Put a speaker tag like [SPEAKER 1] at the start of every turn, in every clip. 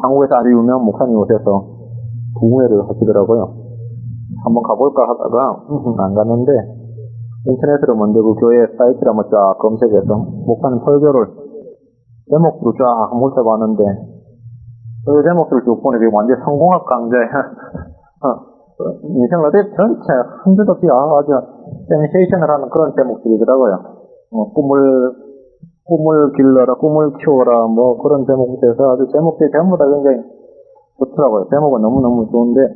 [SPEAKER 1] 한국에서 아주 유명한 목사님 오셔서 부흥회를 하시더라고요. 한번 가볼까 하다가 안 갔는데 인터넷으로 먼저 그 교회 사이트를 한번 쫙 검색해서 목사님 설교를 제목으로 쫙 한번 훑어봤는데 그 제목들을 쭉 보니 완전 성공학 강좌야. 인생을 어떻게 전체 한 줄 없이 아주 센세이션을 하는 그런 제목들이더라고요. 꿈을 길러라, 꿈을 키워라, 뭐 그런 제목부터 아주 제목들이 전부 다 굉장히 좋더라고요. 제목은 너무너무 좋은데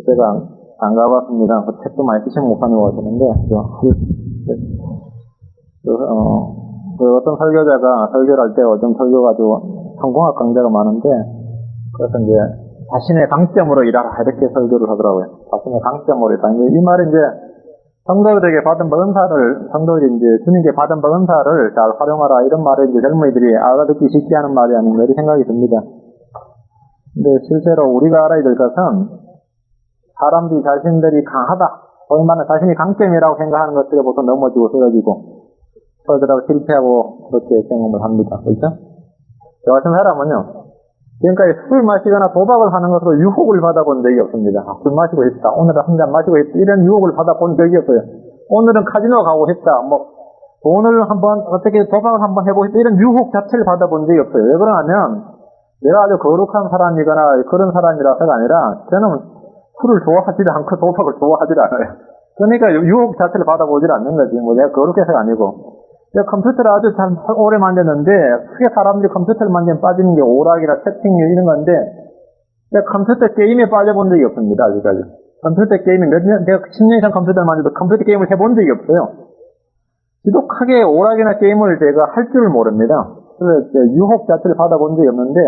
[SPEAKER 1] 제가 안 가봤습니다. 그 책도 많이 쓰시는 목사님 오셨는데 어떤 설교자가 설교를 할 때 어떤 설교 가지고 성공학 강좌가 많은데 그래서 이제 자신의 강점으로 일하라 이렇게 설교를 하더라고요. 자신의 강점으로 일하라. 이 말은 이제 성도들에게 받은 은사를 성도들이 이제 주님께 받은 은사를 잘 활용하라 이런 말을 이제 젊은이들이 알아듣기 쉽게 하는 말이 아닌가 이런 생각이 듭니다. 근데 실제로 우리가 알아야 될 것은 사람들이 자신들이 강하다, 소위 말하는 자신이 강점이라고 생각하는 것들에 보통 넘어지고 쓰러지고 서들하고 실패하고 그렇게 경험을 합니다. 그렇죠? 저 같은 사람은요, 지금까지 술 마시거나 도박을 하는 것으로 유혹을 받아본 적이 없습니다. 술 마시고 싶다, 오늘은 한 잔 마시고 싶다, 이런 유혹을 받아본 적이 없어요. 오늘은 카지노 가고 싶다, 돈을 한번, 어떻게 도박을 한번 해보고 싶다, 이런 유혹 자체를 받아본 적이 없어요. 왜 그러냐면, 내가 아주 거룩한 사람이거나 그런 사람이라서가 아니라, 저는 술을 좋아하지도 않고 도박을 좋아하지도 않아요. 그러니까 유혹 자체를 받아보질 않는 거지. 내가 거룩해서가 아니고. 내가 컴퓨터를 아주 참 오래 만졌는데, 크게 사람들이 컴퓨터를 만지면 빠지는 게 오락이나 채팅류 이런 건데, 내가 컴퓨터 게임에 빠져본 적이 없습니다, 아직까지. 컴퓨터 게임이 내가 10년 이상 컴퓨터를 만져도 컴퓨터 게임을 해본 적이 없어요. 지독하게 오락이나 게임을 제가 할 줄을 모릅니다. 그래서 유혹 자체를 받아본 적이 없는데,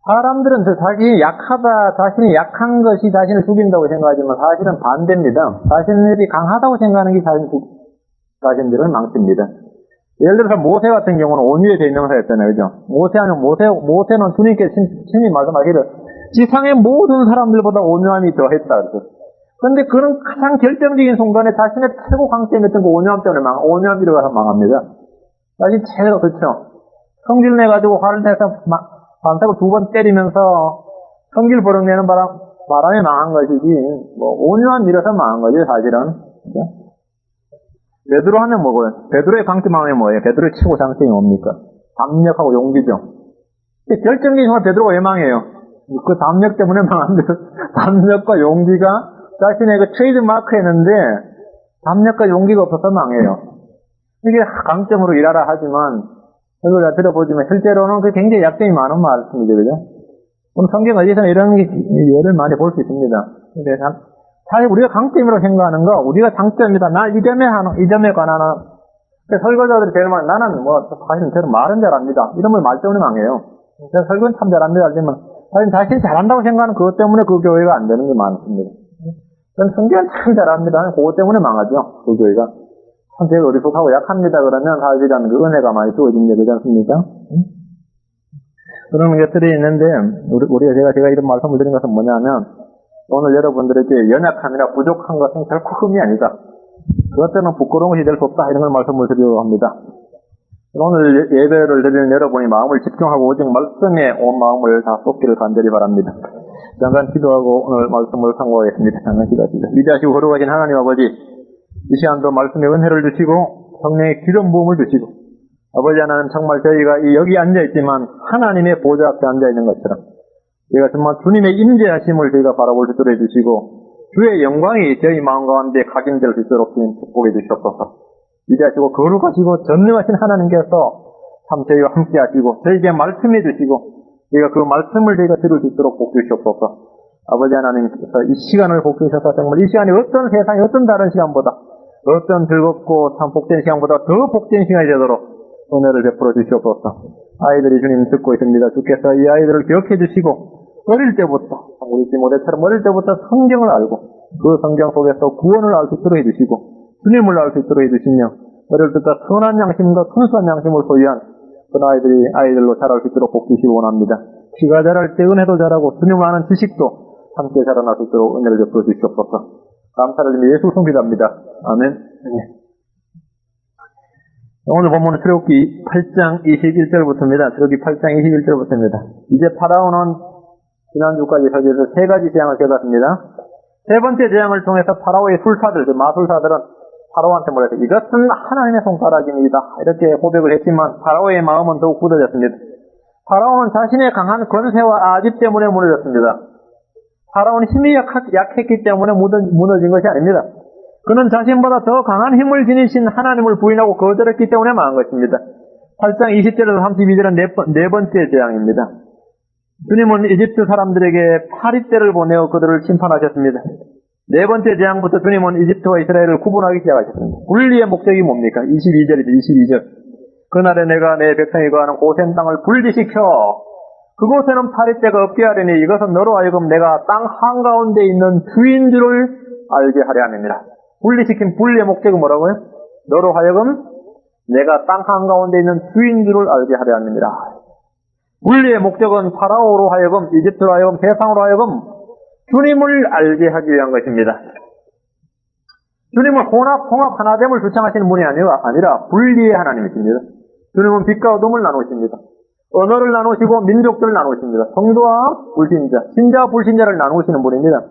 [SPEAKER 1] 사람들은 자신이 약하다, 자신이 약한 것이 자신을 죽인다고 생각하지만 사실은 반대입니다. 자신들이 강하다고 생각하는 게 자신들을 망칩니다. 예를 들어서 모세 같은 경우는 온유의 대명사였잖아요, 그죠? 모세는 주님께 친히 말씀하기를 지상의 모든 사람들보다 온유함이 더했다. 그런데 그런 가장 결정적인 순간에 자신의 최고 강점이었던 그 온유함 때문에 온유함이라고 해서 망합니다. 자신 최고, 그렇죠? 성질 내가지고 화를 내서 밤새고 2번 때리면서 성질 버럭내는 바람에 망한 것이지, 온유함 밀어서 망한 거지, 사실은. 그죠? 베드로 하면 뭐고요? 베드로의 강점 하면 뭐예요? 베드로의 최고 장점이 뭡니까? 담력하고 용기죠. 결정적인 순간 베드로가 왜 망해요? 그 담력 때문에 망한데, 담력과 용기가 자신의 그 트레이드 마크였는데, 담력과 용기가 없어서 망해요. 이게 강점으로 일하라 하지만, 이걸 다 들어보지만, 실제로는 그 굉장히 약점이 많은 말씀이죠, 그죠? 그럼 성경 어디서는 이런 예를 많이 볼 수 있습니다. 사실 우리가 강점이라고 생각하는 거, 우리가 장점이다. 나 이 점에 관한, 설거자들이 제일 많이, 나는 사실은 저는 말은 잘합니다. 이런 말 때문에 망해요. 제가 설거는 참 잘합니다. 하지만, 자신이 잘한다고 생각하는 그것 때문에 그 교회가 안 되는 게 많습니다. 저는 성경은 참 잘합니다. 그것 때문에 망하죠. 그 교회가. 참 제가 어리숙하고 약합니다. 그러면 사실은 그 은혜가 많이 주어진 게 되지 않습니까? 그런 것들이 있는데, 제가 이런 말씀을 드린 것은 뭐냐면, 오늘 여러분들에게 연약함이나 부족한 것은 결코 흠이 아니다. 그것 때문에 부끄러운 것이 될 수 없다. 이런 걸 말씀을 드리려고 합니다. 오늘 예배를 드리는 여러분이 마음을 집중하고 오직 말씀에 온 마음을 다 쏟기를 간절히 바랍니다. 잠깐 기도하고 오늘 말씀을 상고하겠습니다. 잠깐 기도하시죠. 위대하시고 거룩하신 하나님 아버지, 이 시간도 말씀의 은혜를 주시고 성령의 기름 부음을 주시고 아버지 하나님 정말 저희가 여기 앉아있지만 하나님의 보좌 앞에 앉아있는 것처럼 저희가 정말 주님의 임재하심을 저희가 바라볼 수 있도록 해주시고 주의 영광이 저희 마음 가운데 각인될 수 있도록 주님 축복해 주시옵소서. 위대하시고 거룩하시고 전능하신 하나님께서 참 저희와 함께 하시고 저희에게 말씀해 주시고 저희가 그 말씀을 저희가 들을 수 있도록 복주해 주시옵소서. 아버지 하나님께서 이 시간을 복주해 주셔서 정말 이 시간이 어떤 세상이 어떤 다른 시간보다 어떤 즐겁고 참 복된 시간보다 더 복된 시간이 되도록 은혜를 베풀어 주시옵소서. 아이들이 주님 듣고 있습니다. 주께서 이 아이들을 기억해 주시고 어릴 때부터 우리 디모데처럼 어릴 때부터 성경을 알고 그 성경 속에서 구원을 알 수 있도록 해주시고 주님을 알 수 있도록 해주시며 어릴 때부터 선한 양심과 순수한 양심을 소유한 그런 아이들로 자랄 수 있도록 복주시기 원합니다. 피가 자랄 때 은혜도 자라고 주님을 아는 지식도 함께 자라날 수 있도록 은혜를 베풀어 주시옵소서. 감사를 드리며 예수 성기답니다. 아멘. 오늘 본문은 출애굽기 8장 21절부터입니다. 출애굽기 8장 21절부터입니다. 이제 파라오는 지난주까지 설교에서 세 가지 재앙을 겪었습니다. 세 번째 재앙을 통해서 파라오의 술사들, 그 마술사들은 파라오한테 뭐랬어요? 이것은 하나님의 손가락입니다. 이렇게 고백을 했지만 파라오의 마음은 더욱 굳어졌습니다. 파라오는 자신의 강한 권세와 아집 때문에 무너졌습니다. 파라오는 힘이 약했기 때문에 무너진 것이 아닙니다. 그는 자신보다 더 강한 힘을 지니신 하나님을 부인하고 거절했기 때문에 망한 것입니다. 8장 20절에서 32절은 네 번째 재앙입니다. 주님은 이집트 사람들에게 파리떼를 보내어 그들을 심판하셨습니다. 네 번째 재앙부터 주님은 이집트와 이스라엘을 구분하기 시작하셨습니다. 분리의 목적이 뭡니까? 22절이죠. 22절. 그날에 내가 내 백성이 거하는 고센 땅을 분리시켜 그곳에는 파리떼가 없게 하려니 이것은 너로 하여금 내가 땅 한가운데 있는 주인 줄을 알게 하려 함입니다. 분리시킨 분리의 목적은 뭐라고요? 너로 하여금 내가 땅 한가운데 있는 주인 줄을 알게 하려 합니다. 분리의 목적은 파라오로 하여금, 이집트로 하여금, 세상으로 하여금 주님을 알게 하기 위한 것입니다. 주님은 혼합, 통합, 하나됨을 주창하시는 분이 아니라 분리의 하나님이십니다. 주님은 빛과 어둠을 나누십니다. 언어를 나누시고 민족들을 나누십니다. 성도와 불신자, 신자와 불신자를 나누시는 분입니다.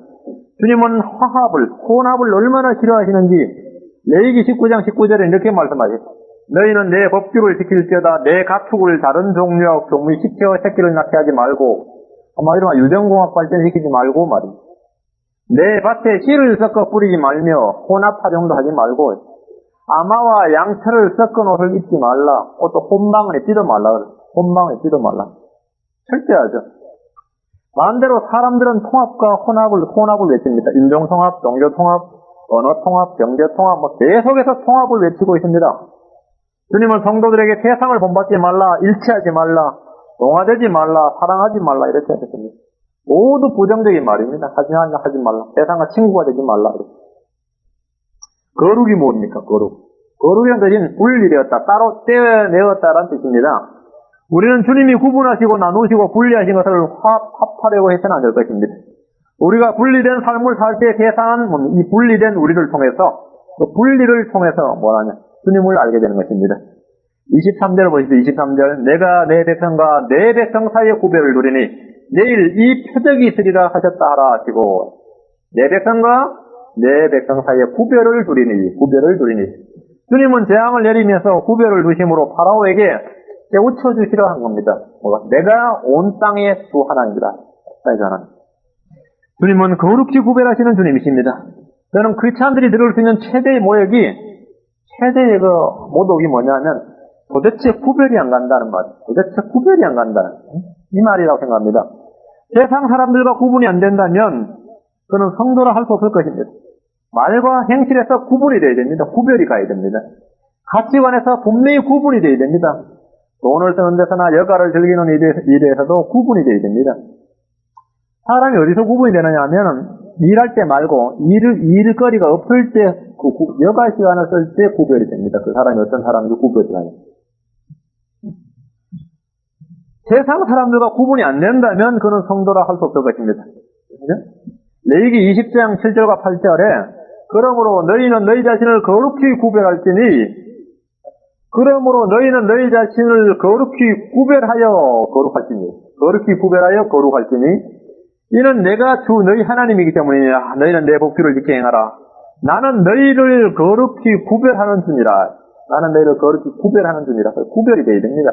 [SPEAKER 1] 주님은 혼합을 얼마나 싫어하시는지 레위기 19장 19절에 이렇게 말씀하셨어요. 너희는 내 법규를 지킬지어다 내 가축을 다른 종류와 종류시켜 새끼를 낳게 하지 말고 한마디로 말하면 유전공학 발전시키지 말고 말이야. 내 밭에 씨를 섞어 뿌리지 말며 혼합파종도 하지 말고 아마와 양철을 섞은 옷을 입지 말라. 또 혼방을 찌도 말라. 혼방을 찌도 말라. 철저하죠. 반대로 사람들은 통합과 혼합을 외칩니다. 인종통합, 종교통합, 언어통합, 경제통합, 계속해서 통합을 외치고 있습니다. 주님은 성도들에게 세상을 본받지 말라, 일치하지 말라, 동화되지 말라, 사랑하지 말라 이렇게 하셨습니다. 모두 부정적인 말입니다. 하지 말라. 세상과 친구가 되지 말라. 거룩이 뭡니까? 거룩이란 뜻은 분리되었다, 따로 떼어내었다라는 뜻입니다. 우리는 주님이 구분하시고 나누시고 분리하신 것을 합하려고 해서는 안 될 것입니다. 우리가 분리된 삶을 살 때 세상은 이 분리된 우리를 통해서, 그 분리를 통해서 뭐라냐? 주님을 알게 되는 것입니다. 23절 보십시오. 23절. 내가 내 백성과 내 백성 사이의 구별을 두리니 내일 이 표적이 있으리라 하셨다 하라 하시고 내 백성과 내 백성 사이의 구별을 두리니 주님은 재앙을 내리면서 구별을 두심으로 파라오에게 깨우쳐 주시려 한 겁니다. 내가 온 땅의 주 하나님이다. 주님은 거룩히 구별하시는 주님이십니다. 저는 크리스찬들이 들을 수 있는 최대의 최대의 모독이 뭐냐면 도대체 구별이 안 간다는 말. 이 말이라고 생각합니다. 세상 사람들과 구분이 안 된다면 그는 성도라 할 수 없을 것입니다. 말과 행실에서 구분이 되어야 됩니다. 구별이 가야 됩니다. 가치관에서 분명히 구분이 되어야 됩니다. 돈을 쓰는 데서나 여가를 즐기는 일에서도 구분이 되어야 됩니다. 사람이 어디서 구분이 되느냐 하면 일할 때 말고 일거리가 없을 때 여가 시간을 쓸 때 구별이 됩니다. 그 사람이 어떤 사람인지 구별이 가요. 세상 사람들과 구분이 안 된다면 그는 성도라 할 수 없을 것입니다. 레위기 20장 7절과 8절에 그러므로 너희는 너희 자신을 거룩히 구별할지니 이는 내가 주 너희 하나님이기 때문이라. 너희는 내 법규를 지켜 행하라. 나는 너희를 거룩히 구별하는 주니라. 구별이 되어야 됩니다.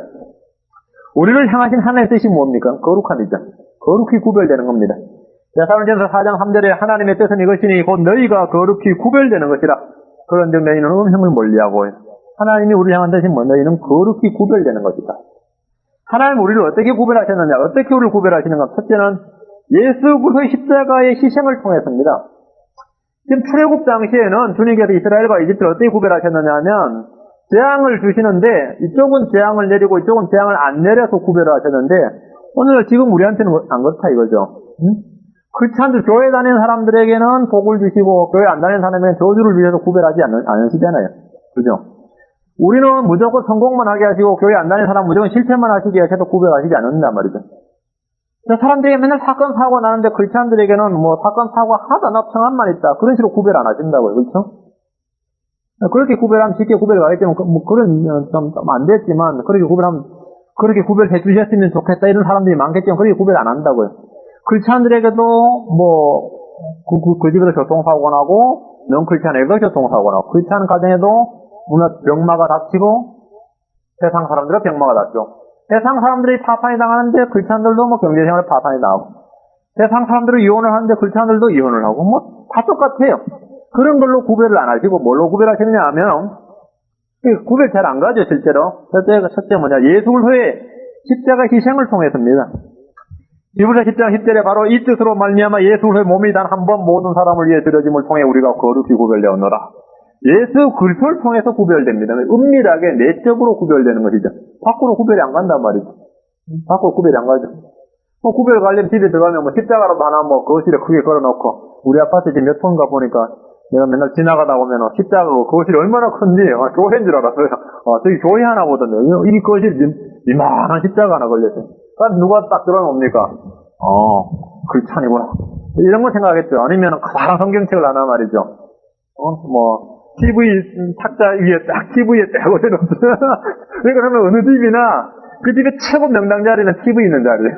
[SPEAKER 1] 우리를 향하신 하나님의 뜻이 뭡니까? 거룩함이죠. 거룩히 구별되는 겁니다. 데살로니가서 4장 3절에 하나님의 뜻은 이것이니 곧 너희가 거룩히 구별되는 것이라. 그런즉 너희는 음행을 멀리하고 하나님이 우리를 향한 뜻이 너희는 거룩히 구별되는 것이다. 하나님 우리를 어떻게 구별하셨느냐? 어떻게 우리를 구별하시는가? 첫째는 예수 그리스도의 십자가의 희생을 통해서입니다. 지금 출애굽 당시에는 주님께서 이스라엘과 이집트를 어떻게 구별하셨느냐 하면 재앙을 주시는데 이쪽은 재앙을 내리고 이쪽은 재앙을 안 내려서 구별을 하셨는데 오늘 지금 우리한테는 안 그렇다 이거죠. 크리스찬들 교회 다니는 사람들에게는 복을 주시고 교회 안 다니는 사람에게는 저주를 주셔서 구별하지 않으시잖아요. 그죠? 우리는 무조건 성공만 하게 하시고 교회 안 다니는 사람 무조건 실패만 하시게 하셔도 구별하시지 않는단 말이죠. 사람들이 맨날 사건 사고가 나는데 크리스찬들에게는 사건 사고가 하다 나 평안만 있다. 그런 식으로 구별 안 하신다고요. 그렇죠? 그렇게 구별하면 쉽게 구별하기 때문에, 뭐, 그런, 좀 안 됐지만, 그렇게 구별하면, 그렇게 구별해 주셨으면 좋겠다, 이런 사람들이 많겠지만, 그렇게 구별 안 한다고요. 크리스찬들에게도, 뭐, 그 집에서 교통사고 나고, 넌크리스찬에게도 교통사고 나고, 크리스찬 가정에도, 병마가 닥치고, 세상 사람들은 병마가 닥쳐. 세상 사람들이 파산이 당하는데, 크리스찬들도 뭐 경제생활에 파산이 당하고, 세상 사람들은 이혼을 하는데, 크리스찬들도 이혼을 하고, 뭐, 다 똑같아요. 그런 걸로 구별을 안 하시고, 뭘로 구별하시느냐 하면, 구별 잘 안 가죠, 실제로. 첫째 뭐냐, 예수를 후에 십자가 희생을 통해서입니다. 히브리서 10장 10절에 바로 이 뜻으로 말미암아 예수의 몸이 단 한 번 모든 사람을 위해 드려짐을 통해 우리가 거룩히 구별되었노라. 예수 그리스도를 통해서 구별됩니다. 은밀하게 내적으로 구별되는 것이죠. 밖으로 구별이 안 간단 말이죠. 밖으로 구별이 안 가죠. 뭐 구별 가려면 집에 들어가면 뭐 십자가라도 하나 뭐 거실에 크게 걸어놓고, 우리 아파트 지금 몇 톤가 보니까 내가 맨날 지나가다 보면 십자가고 거실이 얼마나 큰지 교회인 줄 알았어요. 저기 교회 하나 보던데 이 거실이 이만한 십자가 하나 걸렸어요. 그럼 누가 딱 들어놓습니까? 크리스찬이구나. 이런 거 생각하겠죠. 아니면 가사랑 성경책을 하나 말이죠. 뭐 TV 탁자 위에 딱 TV에 딱 올려놓았어요. 그러면 어느 집이나 그 집의 최고 명당 자리는 TV 있는 자리예요.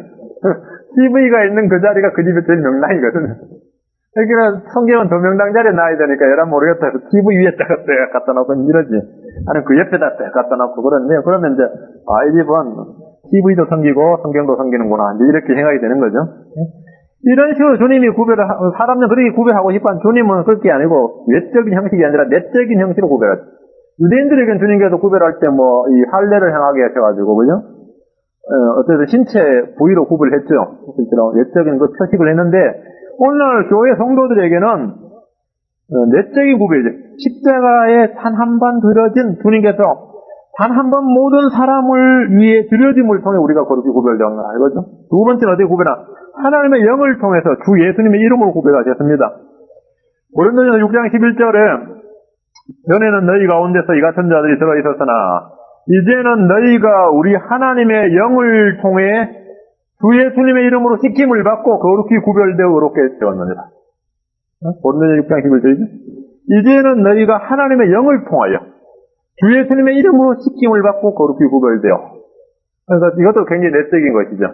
[SPEAKER 1] TV가 있는 그 자리가 그 집의 제일 명당이거든요. 여기는 성경은 더 명당 자리에 놔야 되니까 얘란 모르겠다 해서 TV 위에 딱 갖다 놓고 이러지. 아니면 그 옆에다 딱 갖다 놓고 그러는데, 그러면 이제 이 집은 TV도 섬기고 성경도 섬기는구나, 이제 이렇게 생각이 되는 거죠. 이런 식으로 주님이 사람들은 그렇게 구별하고 싶어 한 주님은 그렇게 아니고 외적인 형식이 아니라 내적인 형식으로 구별하죠. 유대인들에게는 주님께서 구별할 때 뭐 이 할례를 행하게 하셔가지고, 그죠? 어쨌든 신체 부위로 구별했죠. 실제로 외적인 그 표식을 했는데, 오늘 교회 성도들에게는 내적인 구별이죠. 십자가에 단 한 번 드려진 주님께서 단 한 번 모든 사람을 위해 드려짐을 통해 우리가 거룩히 구별되었나 이거죠. 두 번째는 어떻게 구별하나? 하나님의 영을 통해서 주 예수님의 이름으로 구별하셨습니다. 고린도전서 6장 11절에 전에는 너희 가운데서 이 같은 자들이 들어있었으나 이제는 너희가 우리 하나님의 영을 통해 주 예수님의 이름으로 씻김을 받고 거룩히 구별되어 의롭게 되었느니라. 고린도전서 6장 11절이죠. 이제는 너희가 하나님의 영을 통하여 주 예수님의 이름으로 씻김을 받고 거룩히 구별되어. 그래서 이것도 굉장히 내적인 것이죠.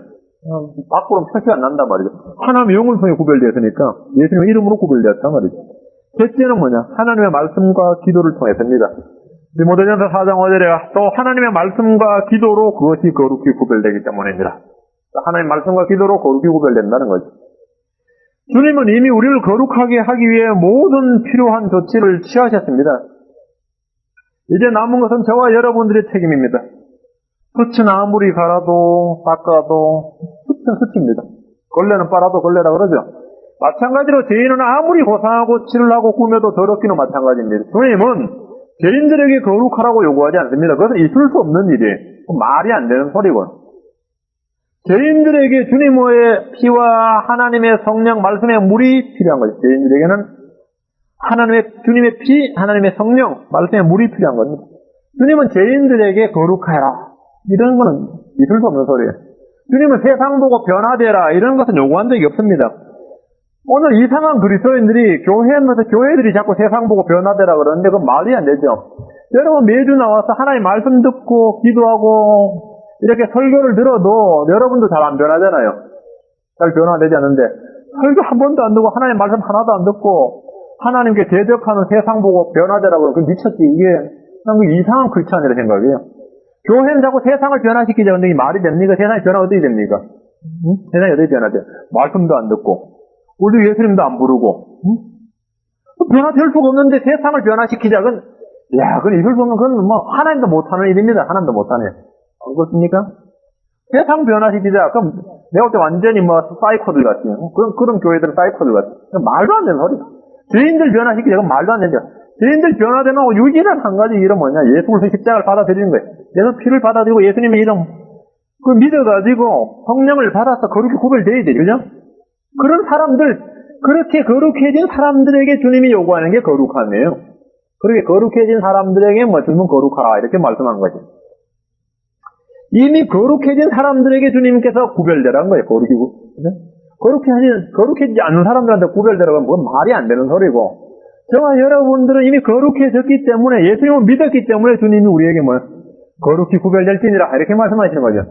[SPEAKER 1] 밖으로는 표시가 안 난단 말이죠. 하나님의 영을 통해 구별되었으니까 예수님의 이름으로 구별되었단 말이죠. 셋째는 뭐냐? 하나님의 말씀과 기도를 통해서입니다. 디모데전서 4장 5절에 또 하나님의 말씀과 기도로 그것이 거룩히 구별되기 때문입니다. 하나님의 말씀과 기도로 거룩히 구별된다는 거죠. 주님은 이미 우리를 거룩하게 하기 위해 모든 필요한 조치를 취하셨습니다. 이제 남은 것은 저와 여러분들의 책임입니다. 숯은 아무리 갈아도 닦아도 숯은 숯입니다. 걸레는 빨아도 걸레라 그러죠. 마찬가지로 죄인은 아무리 고상하고 치를 꾸며도 더럽기는 마찬가지입니다. 주님은 죄인들에게 거룩하라고 요구하지 않습니다. 그것은 있을 수 없는 일이에요. 말이 안 되는 소리고. 죄인들에게 주님의 피와 하나님의 성령, 말씀의 물이 필요한 거죠. 죄인들에게는 주님의 피, 하나님의 성령, 말씀의 물이 필요한 겁니다. 주님은 죄인들에게 거룩하라. 이런 거는 있을 수 없는 소리예요. 주님은 세상 보고 변화되라. 이런 것은 요구한 적이 없습니다. 오늘 이상한 그리스도인들이 교회들이 자꾸 세상 보고 변화되라 그러는데 그건 말이 안 되죠. 여러분 매주 나와서 하나님 말씀 듣고 기도하고 이렇게 설교를 들어도 여러분도 잘 안 변하잖아요. 잘 변화되지 않는데 설교 한 번도 안 듣고 하나님 말씀 하나도 안 듣고 하나님께 대적하는 세상 보고 변화되라고 그러면 그건 미쳤지. 이게 이상한 크리스찬이라 생각이에요. 교회는 자꾸 세상을 변화시키자. 근데 이 말이 됩니까? 세상이 변화 어떻게 됩니까? 세상이 어떻게 변화돼? 말씀도 안 듣고 우리 예수님도 안 부르고 변화될 수가 없는데 세상을 변화시키자. 그건 있을 수 없는, 그건 뭐 하나님도 못하는 일입니다. 하나님도 못하네. 그렇습니까? 세상 변화시키자. 그럼 내가 볼 때 완전히 사이코들 같아요. 그런 교회들은 사이코들 같아요. 말도 안 되는 소리. 죄인들 변화시키자. 그건 말도 안 되죠. 죄인들 변화되는 거 유일한 한 가지 이름 뭐냐? 예수 그리스도의 십자가를 받아들이는 거예요. 예수 피를 받아들이고 예수님의 이름 그걸 믿어가지고 성령을 받아서 거룩히 구별돼야 되죠. 그죠? 그런 사람들, 그렇게 거룩해진 사람들에게 주님이 요구하는 게 거룩함이에요. 그렇게 거룩해진 사람들에게 주님은 거룩하라 이렇게 말씀한 거죠. 이미 거룩해진 사람들에게 주님께서 구별되라는 거예요. 거룩해지지 않는 사람들한테 구별되라고 하면 그건 말이 안 되는 소리고, 저와 여러분들은 이미 거룩해졌기 때문에, 예수님을 믿었기 때문에 주님이 우리에게 뭐 거룩히 구별될지니라 이렇게 말씀하시는 거죠.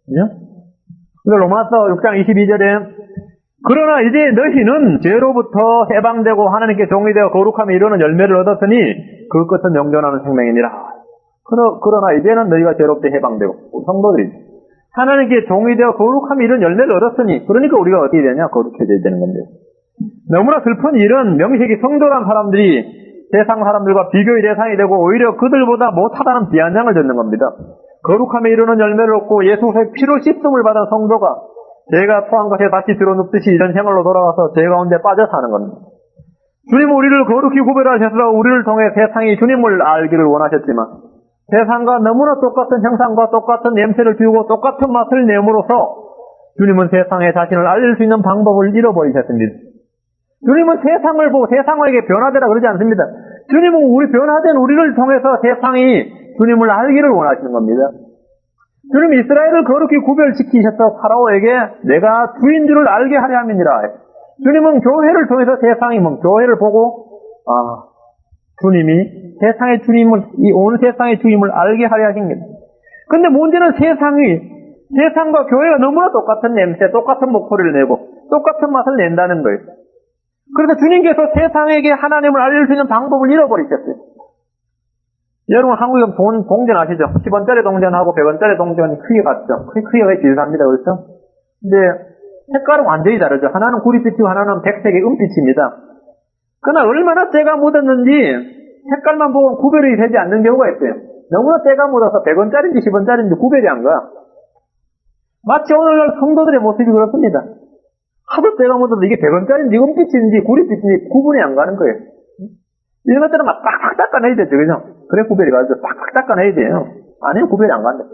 [SPEAKER 1] 그죠? 로마서 6장 22절에 그러나 이제 너희는 죄로부터 해방되고 하나님께 종이 되어 거룩함에 이르는 열매를 얻었으니 그 끝은 영존하는 생명이니라. 그러나 이제는 너희가 죄로부터 해방되고, 성도들이 하나님께 종이 되어 거룩함에 이르는 열매를 얻었으니, 그러니까 우리가 어떻게 되냐? 거룩해져야 되는 겁니다. 너무나 슬픈 일은 명식이 성도란 사람들이 세상 사람들과 비교의 대상이 되고 오히려 그들보다 못하다는 비아냥을 듣는 겁니다. 거룩함에 이르는 열매를 얻고 예수의 피로 씻음을 받은 성도가 죄가 토한 것에 다시 들어눕듯이 이런 생활로 돌아와서 죄 가운데 빠져 사는 겁니다. 주님은 우리를 거룩히 구별하셔서 우리를 통해 세상이 주님을 알기를 원하셨지만 세상과 너무나 똑같은 형상과 똑같은 냄새를 피우고 똑같은 맛을 내므로써 주님은 세상에 자신을 알릴 수 있는 방법을 잃어버리셨습니다. 주님은 세상을 보고 세상에게 변화되라 그러지 않습니다. 주님은 우리 변화된 우리를 통해서 세상이 주님을 알기를 원하시는 겁니다. 주님 이스라엘을 거룩히 구별시키셔서 파라오에게 내가 주인 줄을 알게 하려 함이니라. 주님은 교회를 통해서 세상이 교회를 보고 주님이 세상의 주님을, 이 온 세상의 주님을 알게 하려 하신 겁니다. 근데 문제는 세상과 교회가 너무나 똑같은 냄새, 똑같은 목소리를 내고 똑같은 맛을 낸다는 거예요. 그래서 주님께서 세상에게 하나님을 알릴 수 있는 방법을 잃어버리셨어요. 여러분 한국에 동전 아시죠? 10원짜리 동전하고 100원짜리 동전이 크게 같죠? 크기가 비슷합니다. 그렇죠? 근데 색깔은 완전히 다르죠. 하나는 구릿빛이고 하나는 백색의 은빛입니다. 그러나 얼마나 때가 묻었는지 색깔만 보고 구별이 되지 않는 경우가 있어요. 너무나 때가 묻어서 100원짜리인지 10원짜리인지 구별이 안 가. 마치 오늘날 성도들의 모습이 그렇습니다. 하도 때가 묻어서 이게 100원짜리인지 은빛인지 구릿빛인지 구분이 안 가는 거예요. 이런 것들은 막 빡빡 닦아내야 되죠. 그죠? 그래 구별이 가죠. 빡빡 닦아내야 돼요. 아니면 구별이 안 간다.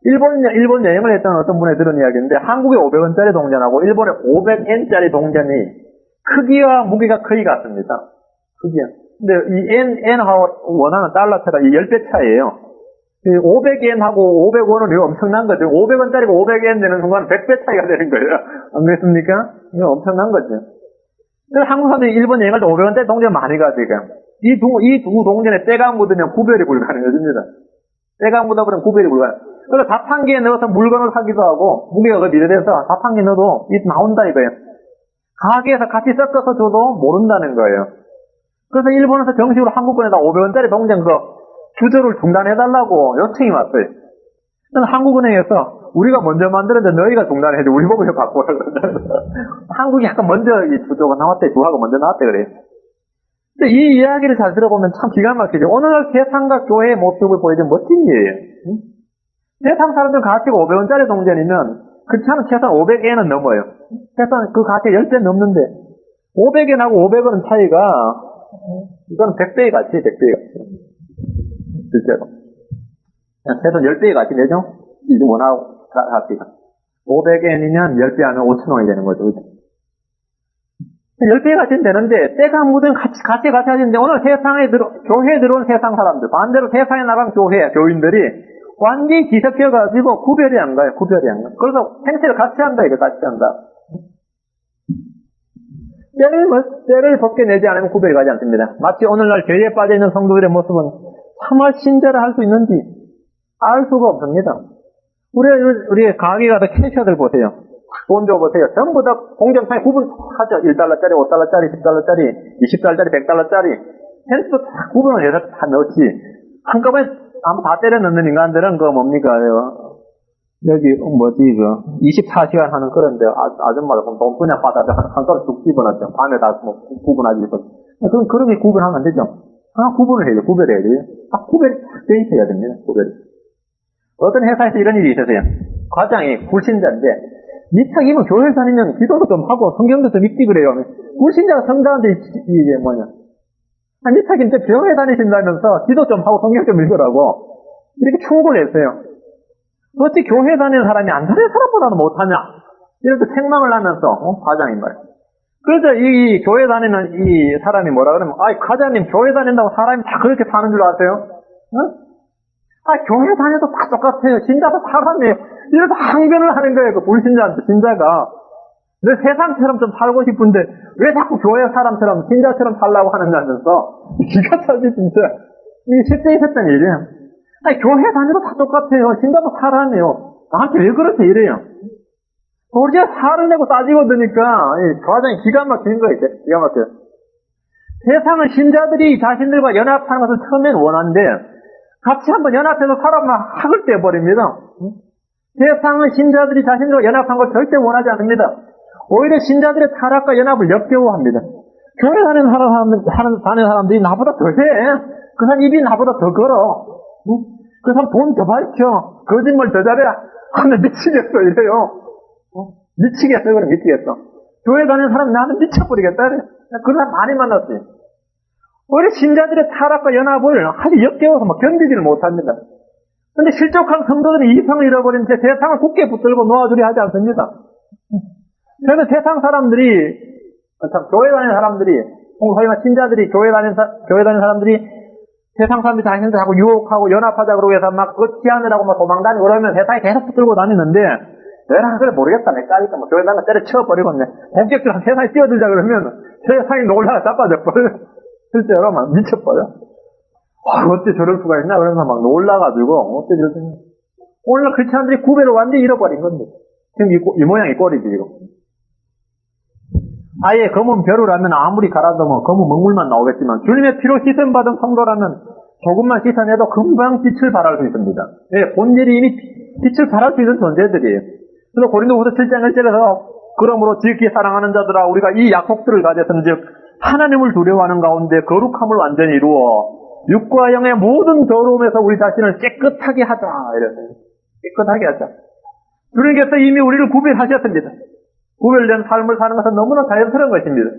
[SPEAKER 1] 일본 여행을 했던 어떤 분이 들은 이야기인데 한국의 500원짜리 동전하고 일본의 500엔짜리 동전이 크기와 무게가 거의 같습니다. 크기야. 근데 이 엔하고 원하는 달러 차가 이 10배 차이에요. 500엔하고 500원은 엄청난 거죠. 500원짜리가 500엔 되는 순간 100배 차이가 되는 거예요. 안 그렇습니까? 이거 엄청난 거죠. 그래서 한국 사람들이 일본 여행할 때 500원짜리 동전 많이 가지고 이 두 동전에 때가 묻으면 구별이 불가능해집니다. 때가 묻어버리면 구별이 불가능해요. 그래서 자판기에 넣어서 물건을 사기도 하고 무게가 그 비례돼서 자판기에 넣어도 이 나온다 이거예요. 가게에서 같이 섞어서 줘도 모른다는 거예요. 그래서 일본에서 정식으로 한국권에다 500원짜리 동전 주조를 중단해달라고 요청이 왔어요. 그래서 한국은행에서 우리가 먼저 만들었는데 너희가 중단해줘. 우리 보고 바꾸라. 한국이 약간 먼저 이 주조가 나왔대. 주화가 먼저 나왔대 그래요. 근데 이 이야기를 잘 들어보면 참 기가 막히죠. 오늘날 세상과 교회의 모습을 보여준 멋진 일이에요. 응? 세상 사람들 가치가 500원짜리 동전이면 그렇지 않은 최소한 500엔은 넘어요. 최소한 그 가치가 10배 넘는데 500엔하고 500원은 차이가 이건 100배의 가치, 100배의 가치. 실제로. 최소한 10배의 가치 내죠? 이 원하고 가치가. 500엔이면 10배 하면 5,000원이 되는 거죠. 그죠? 10배의 가치는 되는데 때가 묻은 가치 하시는데 오늘 교회에 들어온 세상 사람들, 반대로 세상에 나간 교인들이 완전히 뒤섞여가지고 구별이 안 가요. 그래서 행세를 같이 한다, 같이 한다. 때를 벗겨내지 않으면 구별이 가지 않습니다. 마치 오늘날 죄에 빠져있는 성도들의 모습은 참말 신자를 할 수 있는지 알 수가 없습니다. 우리 가게 가서 캐셔들 보세요. 돈 줘보세요. 전부 다 공정상에 구분하죠. 1달러짜리, 5달러짜리, 10달러짜리, 20달러짜리, 100달러짜리. 센스도 다 구분을 해서 다 넣지. 한꺼번에 다 때려 넣는 인간들은 뭡니까? 여기 24시간 하는 그런데 아줌마가 돈 그냥 받아서 한꺼번에 쭉 집어넣죠. 밤에 다 구분하지. 그럼 그렇게 구분하면 안 되죠. 구분을 해야 돼요. 구별해야 돼요. 구별이 딱 돼 있어야 됩니다. 구별이. 어떤 회사에서 이런 일이 있었어요. 과장이 불신자인데 미탁이면 교회 다니면 기도도 좀 하고 성경도 좀 읽지 그래요. 불신자가 성장하는데 이게 뭐냐. 미탁이 이제 교회 다니신다면서 기도 좀 하고 성경 좀 읽으라고 이렇게 충고를 했어요. 어찌 교회 다니는 사람이 안 다니는 사람보다는 못하냐. 이렇게 책망을 하면서 과장이 말이에요. 그래서 이 교회 다니는 이 사람이 뭐라 그러면 과장님 교회 다닌다고 사람이 다 그렇게 사는 줄 아세요? 교회 다녀도 다 똑같아요. 신자도 사람이에요. 이래서 항변을 하는 거예요. 그 불신자한테, 신자가. 내 세상처럼 좀 살고 싶은데 왜 자꾸 교회 사람처럼 신자처럼 살라고 하는다면서 기가 차지 진짜. 이게 실제 있었던 일이에요. 아니, 교회 다니도 다 똑같아요. 신자도 사람이에요. 나한테 왜 그렇게 이래요? 우리가 화를 내고 따지고 드니까 과정이 기가 막히는 거예요. 기가 막혀요. 세상은 신자들이 자신들과 연합하는 것을 처음엔 원하는데 같이 한번 연합해서 살아보면 학을 떼버립니다. 세상은 신자들이 자신들과 연합한 걸 절대 원하지 않습니다. 오히려 신자들의 타락과 연합을 역겨워합니다. 교회 다니는 사람들이 나보다 더 해. 그 사람 입이 나보다 더 걸어. 그 사람 돈 더 밝혀. 거짓말 더 잘해. 하면 미치겠어 이래요. 미치겠어. 그래 미치겠어. 교회 다니는 사람이 나는 미쳐버리겠다 이래. 그런 사람 많이 만났어요. 오히려 신자들의 타락과 연합을 아주 역겨워서 막 견디지를 못합니다. 근데 실족한 성도들이 이성을 잃어버린 채 세상을 굳게 붙들고 놓아주려 하지 않습니다. 그래서 세상 사람들이, 교회 다니는 사람들이, 소위 말 신자들이 교회 다니는 사람들이 세상 사람들이 자신들 하고 유혹하고 연합하자 그러고 해서 막 어찌하느라고 막 도망다니고 그러면 세상에 계속 붙들고 다니는데, 내가 그래 모르겠다. 내 까니까 뭐 교회 다니면 때려쳐버리고 본격적으로 세상에 뛰어들자 그러면 세상이 놀라가 자빠져 버려. 실제로 막 미쳐버려. 어째 저럴 수가 있나? 그러면서 막 놀라가지고, 어째 저럴 수가 있나? 오늘 크리스찬들이 구별을 완전히 잃어버린 건데. 지금 이 모양이 꼴이지, 이거. 아예 검은 벼루라면 아무리 갈아도 검은 먹물만 나오겠지만, 주님의 피로 씻음받은 성도라면 조금만 씻어내도 금방 빛을 발할 수 있습니다. 예, 본질이 이미 빛을 발할 수 있는 존재들이에요. 그래서 고린도후서 7장 1절에서 그러므로 지극히 사랑하는 자들아 우리가 이 약속들을 가졌은즉 하나님을 두려워하는 가운데 거룩함을 완전히 이루어 육과 영의 모든 더러움에서 우리 자신을 깨끗하게 하자. 이랬어요. 깨끗하게 하자. 주님께서 이미 우리를 구별하셨습니다. 구별된 삶을 사는 것은 너무나 자연스러운 것입니다.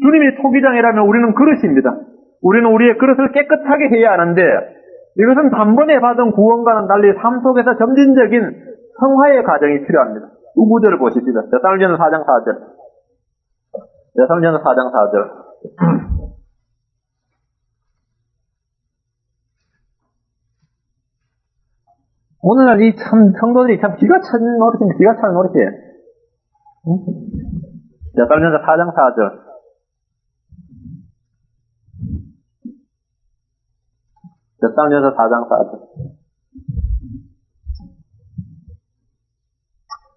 [SPEAKER 1] 주님이 토기장이라면 우리는 그릇입니다. 우리는 우리의 그릇을 깨끗하게 해야 하는데 이것은 단번에 받은 구원과는 달리 삶 속에서 점진적인 성화의 과정이 필요합니다. 9구절을 보십시다. 데살로니가서 4장 4절. 데살로니가서 4장 4절. 오늘날 이 성도들이 참 기가 차는 노릇입니다. 기가 차는 노릇이에요. 데살로니가서 4장 4절. 데살로니가서 4장 4절.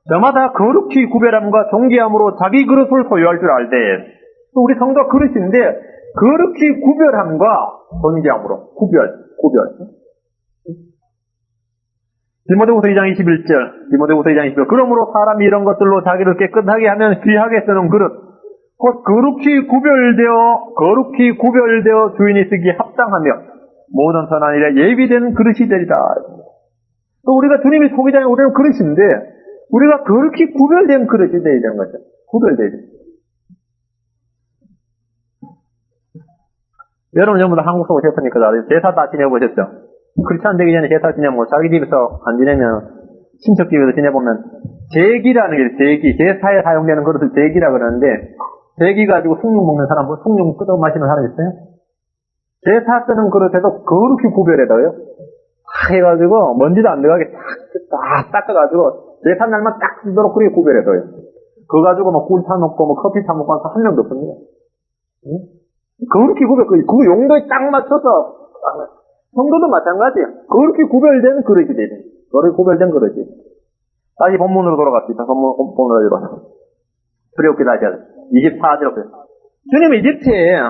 [SPEAKER 1] 저마다 거룩히 구별함과 존귀함으로 자기 그릇을 소유할 줄 알되 우리 성도 그릇인데 거룩히 구별함과 존귀함으로 구별 디모데후서 2장 21절 그러므로 사람이 이런 것들로 자기를 깨끗하게 하면 귀하게 쓰는 그릇 곧 거룩히 구별되어 주인이 쓰기에 합당하며 모든 선한 일에 예비된 그릇이 되리라. 또 우리가 주님이 소비장에 우리는 그릇인데 우리가 그렇게 구별된 그릇이 되어야 되는 거죠. 구별되야 돼. 여러분 전부 다 한국 서 오셨으니까 제사 다 지내보셨죠? 크리스찬 되기 전에 제사 지내면 자기 집에서 안 지내면 친척 집에서 지내보면 제기라는 게 제기, 제사에 사용되는 그릇을 제기라 그러는데 제기 가지고 숭늉 먹는 사람, 숭늉 끓여 마시는 사람 있어요? 제사 쓰는 그릇에도 그렇게 구별해둬요. 딱 해가지고 먼지도 안 들어가게 딱 닦아가지고 제사 날만 딱 쓰도록 그렇게 구별해둬요. 그거 가지고 뭐 꿀 타먹고 뭐 커피 타먹고 한 명도 없습니다. 응? 그렇게 그 용도에 딱 맞춰서 성도도 마찬가지예요. 그렇게 구별된 그릇이 되죠. 그렇게 구별된 그릇이. 다시 본문으로 돌아갑시다. 본문으로 돌아갑시다. 출애굽기 다시 하자. 24절. 주님이 이집트에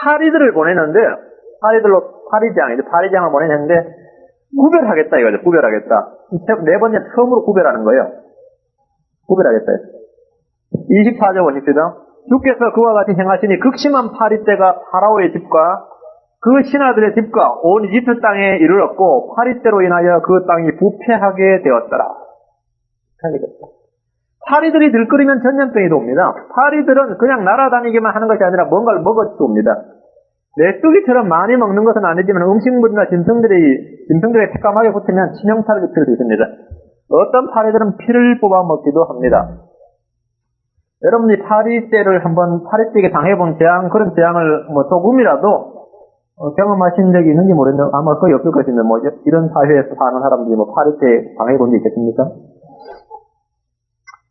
[SPEAKER 1] 파리들을 보내는데 파리장을 보내는데 구별하겠다 이거죠. 구별하겠다. 네 번째 처음으로 구별하는 거예요. 구별하겠다. 24절 보십시다. 주께서 그와 같이 행하시니 극심한 파리떼가 파라오의 집과 그 신하들의 집과 온 이집트 땅에 이르렀고 파리떼로 인하여 그 땅이 부패하게 되었더라. 파리들이 들끓이면 전염병이 옵니다. 파리들은 그냥 날아다니기만 하는 것이 아니라 뭔가를 먹어치웁니다. 메뚜기처럼 많이 먹는 것은 아니지만 음식물이나 짐승들이 새까맣게 붙으면 치명타를 입힐 수 있습니다. 어떤 파리들은 피를 뽑아 먹기도 합니다. 여러분이 파리떼를 한번 파리떼에게 당해본 그런 재앙을 조금이라도 경험하신 적이 있는지 모르겠는데 아마 거의 없을 것인데 이런 사회에서 사는 사람들이 파리떼 당해본 적 있겠습니까?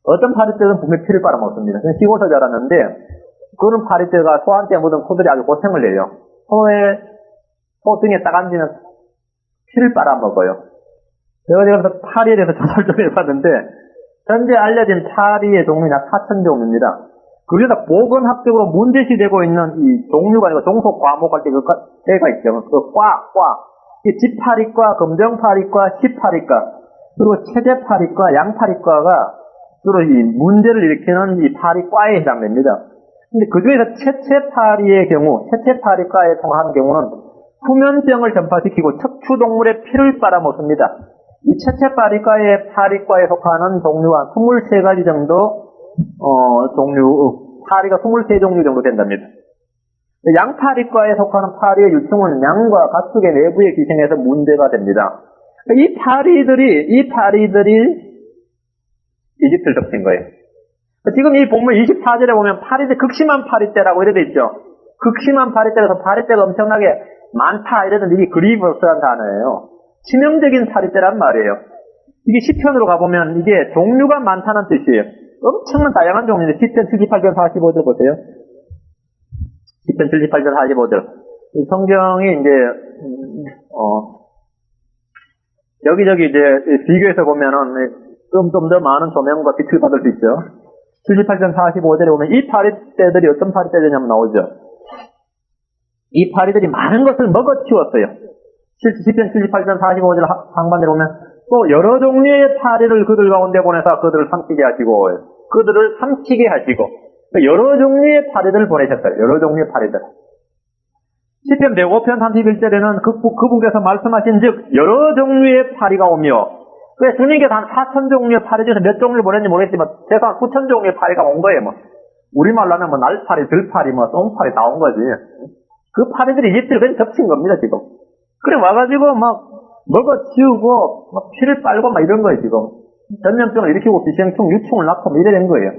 [SPEAKER 1] 어떤 파리떼는 분명히 피를 빨아먹습니다. 저는 시골에서 자랐는데, 그런 파리떼가 소한테 묻은 코들이 아주 고생을 해요. 소 등에 딱 앉으면 피를 빨아먹어요. 제가 그래서 파리에 대해서 조사를 좀 해봤는데, 현재 알려진 파리의 종류는 약 4,000종류입니다. 그러다 보건학적으로 문제시되고 있는 이 종류가 아니고 종속 과목할 때 때가 있죠. 그 지파리과, 검정파리과, 시파리과, 그리고 체제파리과, 양파리과가 주로 이 문제를 일으키는 이 파리과에 해당됩니다. 근데 그 중에서 체체파리의 경우, 체체파리과에 속하는 경우는 후면병을 전파시키고 척추동물의 피를 빨아먹습니다. 이 체체파리과의 파리과에 속하는 종류가 23가지 정도, 파리가 23종류 정도 된답니다. 양파리과에 속하는 파리의 유충은 양과 가축의 내부에 기생해서 문제가 됩니다. 이 파리들이 이집트를 덮친 거예요. 지금 이 본문 24절에 보면 극심한 파리떼라고 이래 돼 있죠. 극심한 파리떼라서 파리떼가 엄청나게 많다 이러는데 이게 그리버스라는 단어예요. 치명적인 파리떼란 말이에요. 이게 시편으로 가보면 이게 종류가 많다는 뜻이에요. 엄청난 다양한 종류인데 시편 78편 45절 보세요. 시편 78편 45절. 성경이 이제 여기저기 이제 비교해서 보면은 좀 더 많은 조명과 빛을 받을 수 있죠. 78편 45절에 보면 이 파리떼들이 어떤 파리떼들이냐면 나오죠. 이 파리들이 많은 것을 먹어치웠어요. 시편 78편 45절 상반에 보면 또 여러 종류의 파리를 그들 가운데 보내서 그들을 삼키게 하시고 여러 종류의 파리들을 보내셨어요. 여러 종류의 파리들. 시편 105편 31절에는 그분께서 말씀하신 즉 여러 종류의 파리가 오며 왜 주님께서 한 4,000종류의 파리 중에서 몇 종류를 보냈는지 모르겠지만 최소한 9,000종류의 파리가 온 거예요. 우리말로 하면 날파리, 들파리, 똥파리 다 온 거지. 그 파리들이 이집트를 그냥 덮친 겁니다, 지금. 그래 와가지고 먹어치우고 피를 빨고 이런 거예요, 지금. 전염병을 일으키고 비생충, 유충을 낳고 이래 된 거예요.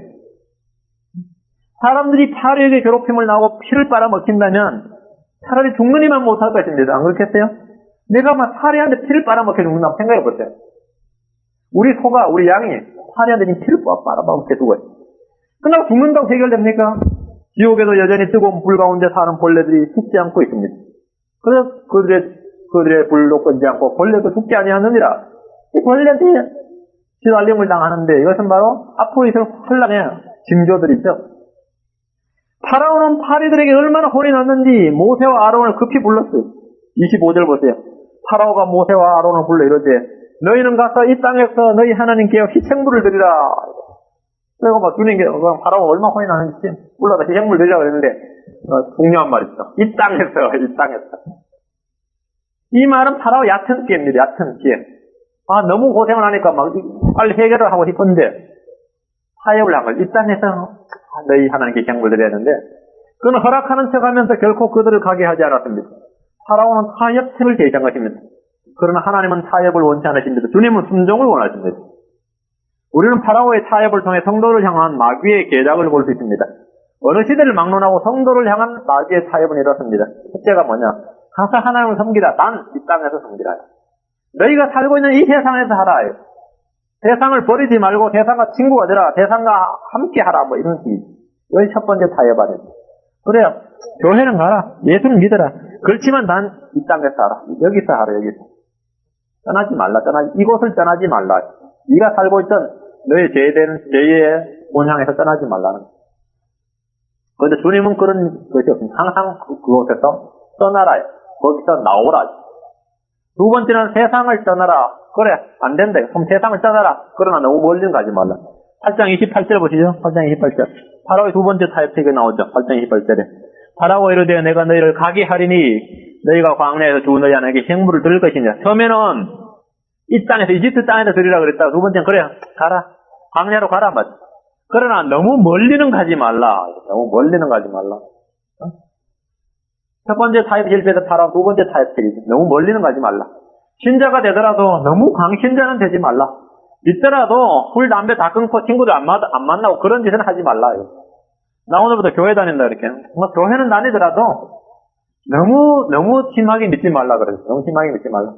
[SPEAKER 1] 사람들이 파리에게 괴롭힘을 나오고 피를 빨아먹힌다면 차라리 죽는 이만 못할 것입니다. 안 그렇겠어요? 내가 파리한테 피를 빨아먹혀 죽는다고 생각해보세요. 우리 소가, 우리 양이 파리한테 피를 빨아먹게 두고 있어요. 끝나고 죽는다고 해결됩니까? 지옥에도 여전히 뜨거운 불 가운데 사는 벌레들이 죽지 않고 있습니다. 그래서 그들의 불도 꺼지지 않고 벌레도 죽지 아니하느니라. 이 벌레한테 시달림을 당하는데 이것은 바로 앞으로 있을 환란의 징조들이죠. 파라오는 파리들에게 얼마나 혼이 났는지 모세와 아론을 급히 불렀어요. 25절 보세요. 파라오가 모세와 아론을 불러 이러되 너희는 가서 이 땅에서 너희 하나님께 희생물을 드리라. 그래서 주님께서 파라오가 얼마나 혼이 나는지 불러서 희생물 드리라고 그랬는데 중요한 말이 있어. 이 땅에서. 이 말은 파라오 얕은 기회입니다. 얕은 기회. 너무 고생을 하니까 빨리 해결을 하고 싶은데 타협을 한 거예요. 이 땅에서 너희 하나님께 희생물 드려야 했는데 그는 허락하는 척하면서 결코 그들을 가게 하지 않았습니다. 파라오는 타협책을 제시한 것입니다. 그러나 하나님은 타협을 원치 않으십니다. 주님은 순종을 원하십니다. 우리는 파라오의 타협을 통해 성도를 향한 마귀의 계략을 볼 수 있습니다. 어느 시대를 막론하고 성도를 향한 마귀의 타협은 이렇습니다. 첫째가 뭐냐? 가서 하나님을 섬기라. 난 이 땅에서 섬기라. 너희가 살고 있는 이 세상에서 하라. 세상을 버리지 말고 세상과 친구가 되라. 세상과 함께 하라. 이런 식이지. 이건 첫 번째 타협 아니에요. 그래요. 교회는 가라. 예수를 믿어라. 그렇지만 난 이 땅에서 하라. 여기서 하라. 여기서. 떠나지 말라. 이곳을 떠나지 말라. 네가 살고 있던 너의 죄의 본향에서 떠나지 말라는. 그런데 주님은 그런 것이 없습니다. 항상 그곳에서 떠나라. 거기서 나오라. 두 번째는 세상을 떠나라. 그래, 안 된다. 그럼 세상을 떠나라. 그러나 너무 멀리 가지 말라. 8장 28절 보시죠. 8장 28절. 파라오의 두 번째 타협책이 나오죠. 8장 28절에. 파라오 이르되 내가 너희를 가게 하리니 너희가 광야에서 주 너희 하나님께 생물을 드릴 것이냐. 처음에는 이 땅에서 이집트 땅에서 드리라 그랬다가 두 번째는 그래 가라. 광야로 가라 맞지. 그러나 너무 멀리는 가지 말라. 첫 번째 타협 실패에서 파라오 두 번째 타협책이지. 너무 멀리는 가지 말라. 신자가 되더라도 너무 광신자는 되지 말라. 믿더라도 술, 담배 다 끊고 친구들 안 만나고 그런 짓은 하지 말라. 나 오늘부터 교회 다닌다 이렇게. 교회는 다니더라도 너무 심하게 믿지 말라 그랬어. 너무 심하게 믿지 말라.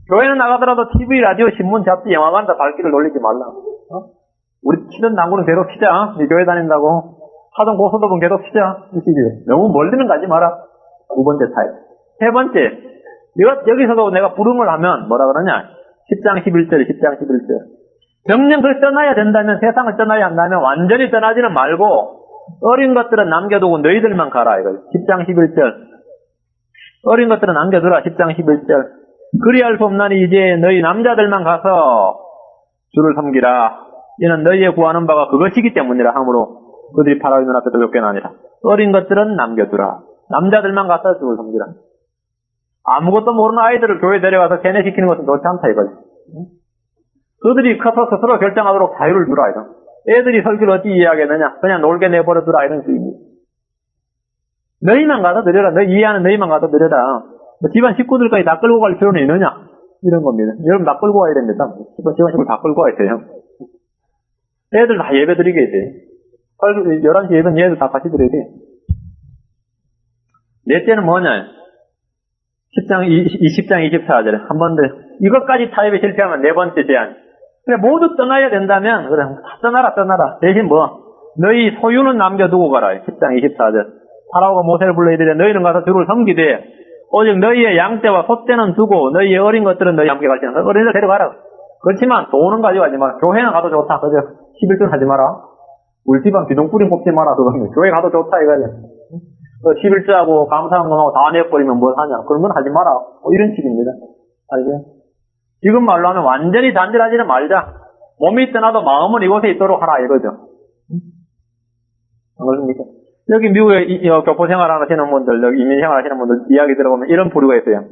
[SPEAKER 1] 교회는 나가더라도 TV, 라디오, 신문, 잡지, 영화관 다 발길을 놀리지 말라. 우리 치던 당구는 계속 치자. 네 교회 다닌다고. 하던 고소도분 계속 치자. 이 식이에요. 너무 멀리는 가지 마라. 두 번째 타입. 세 번째, 여기서도 내가 불응을 하면 뭐라 그러냐? 10장 11절, 10장 11절. 정녕 그걸 떠나야 된다면, 세상을 떠나야 한다면 완전히 떠나지는 말고 어린 것들은 남겨두고 너희들만 가라 이거죠. 10장 11절. 어린 것들은 남겨두라. 10장 11절. 그리할 수 없나니 이제 너희 남자들만 가서 주를 섬기라. 이는 너희의 구하는 바가 그것이기 때문이라 하므로 그들이 파라오의 눈앞에 쫓겨나니라. 어린 것들은 남겨두라. 남자들만 가서 주를 섬기라. 아무것도 모르는 아이들을 교회 데려가서 세뇌시키는 것은 좋지 않다 이거지. 그들이 커서 스스로 결정하도록 자유를 주라 이런. 애들이 설교를 어찌 이해하겠느냐. 그냥 놀게 내버려 두라 이런 식입니다. 너희만 가서 드려라. 너희 이해하는 너희만 가서 드려라. 뭐 집안 식구들까지 다 끌고 갈 필요는 있느냐. 이런 겁니다. 여러분 다 끌고 와야 됩니다. 집안 식구 다 끌고 와야 돼요. 애들 다 예배 드리게 돼. 11시 예배는 얘들 다 같이 드려야 돼. 넷째는 뭐냐. 10장 24절에 한 번 더. 이것까지 타협에 실패하면 네 번째 제안. 그래, 모두 떠나야 된다면, 그래, 다 떠나라. 대신 뭐, 너희 소유는 남겨두고 가라. 10장 24절. 파라오가 모세를 불러 이르되 너희는 가서 주를 섬기되, 오직 너희의 양떼와 소떼는 두고, 너희의 어린 것들은 너희 함께 가지 않아. 어린이들 데려가라. 그렇지만, 돈은 가져가지 마라. 교회는 가도 좋다. 그죠? 11조 하지 마라. 우리 집안 기둥뿌림 뽑지 마라. 그거는. 교회 가도 좋다. 이거지. 11조하고 감사한 거하고 다 내버리면 뭘 하냐. 그런 건 하지 마라. 이런 식입니다. 알죠? 지금 말로 하면 완전히 단절하지는 말자. 몸이 떠나도 마음은 이곳에 있도록 하라 이거죠. 안 그렇습니까? 여기 미국에 교포 생활 하시는 분들, 여기 이민 생활 하시는 분들 이야기 들어보면 이런 부류가 있어요.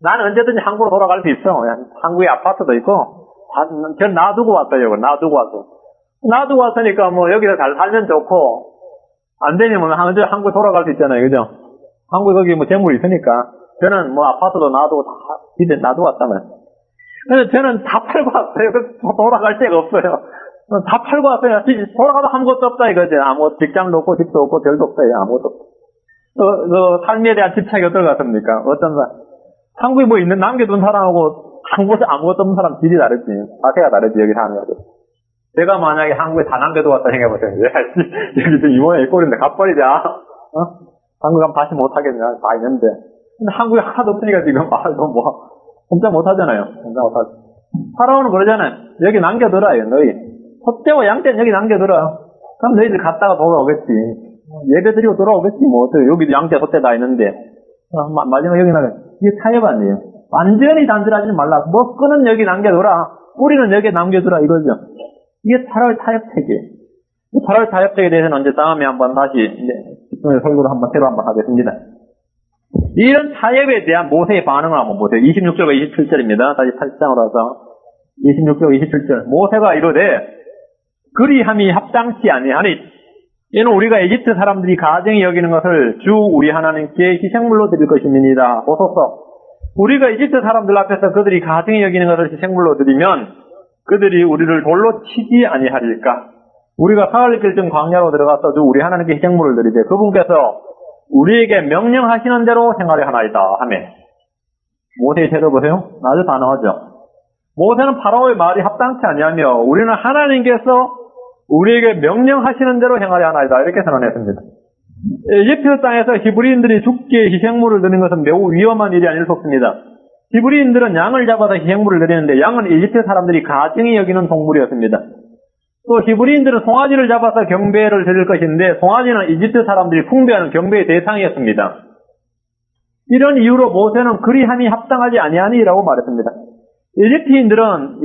[SPEAKER 1] 나는 언제든지 한국으로 돌아갈 수 있어. 한국에 아파트도 있고, 전 놔두고 왔어요. 놔두고 왔으니까 뭐 여기서 잘 살면 좋고, 안 되면 뭐 한국에 돌아갈 수 있잖아요. 그죠? 한국에 거기 뭐 재물이 있으니까. 저는 뭐 아파트도 놔두고 다 집에 놔두고 왔다면. 그래서 저는 다 팔고 왔어요. 그래서 돌아갈 데가 없어요. 다 팔고 왔어요. 돌아가도 아무것도 없다 이거죠. 아무 직장도 없고 집도 없고 별도 없어요. 아무것도 없고. 삶에 대한 집착이 어떨 것 같습니까? 어떤 사람. 한국에 뭐 있는 남겨둔 사람하고 한국에 아무것도 없는 사람 질이 다르지. 자세가 다르지 여기 사는 거죠. 제가 만약에 한국에 다 남겨두고 왔다 생각해보세요. 여기 이 모양이 꼴인데 갚버리자. 한국 가면 다시 못하겠냐. 다 있는데. 근데 한국에 하나도 없으니까 지금 뭐 혼자 못하잖아요. 혼자 못하죠. 파라오는 그러잖아요. 여기 남겨둬라. 너희 소떼와 양떼는 여기 남겨둬라. 그럼 너희들 갔다가 돌아오겠지. 예배 드리고 돌아오겠지. 뭐 여기도 양떼 소떼 다 있는데 마지막 여기 나가. 이게 타협 아니에요. 완전히 단절하지 말라. 먹거는 여기 남겨둬라. 뿌리는 여기 남겨두라 이거죠. 이게 파라오의 타협책이에요. 파라오의 타협책에 대해서는 언제 다음에 한번 다시 집중해서 설교를 새로 한번 하겠습니다. 이런 타협에 대한 모세의 반응을 한번 보세요. 26절과 27절입니다. 다시 8장으로 와서 26절 27절. 모세가 이르되 그리함이 합당치 아니하니 이는 우리가 이집트 사람들이 가증히 여기는 것을 주 우리 하나님께 희생물로 드릴 것입니다. 보소서. 우리가 이집트 사람들 앞에서 그들이 가증히 여기는 것을 희생물로 드리면 그들이 우리를 돌로 치지 아니하리까. 우리가 사흘 길쯤 광야로 들어가서 주 우리 하나님께 희생물을 드리되 그분께서 우리에게 명령하시는 대로 생활을 하나이다 하며. 모세의 태도 보세요. 아주 단호하죠. 모세는 파라오의 말이 합당치 아니하며 우리는 하나님께서 우리에게 명령하시는 대로 행하려 하나이다 이렇게 선언했습니다. 이집트 땅에서 히브리인들이 죽게 희생물을 드리는 것은 매우 위험한 일이 아닐 수 없습니다. 히브리인들은 양을 잡아서 희생물을 드리는데 양은 이집트 사람들이 가증히 여기는 동물이었습니다. 또 히브리인들은 송아지를 잡아서 경배를 드릴 것인데 송아지는 이집트 사람들이 숭배하는 경배의 대상이었습니다. 이런 이유로 모세는 그리함이 합당하지 아니하니라고 말했습니다. 이집트인들은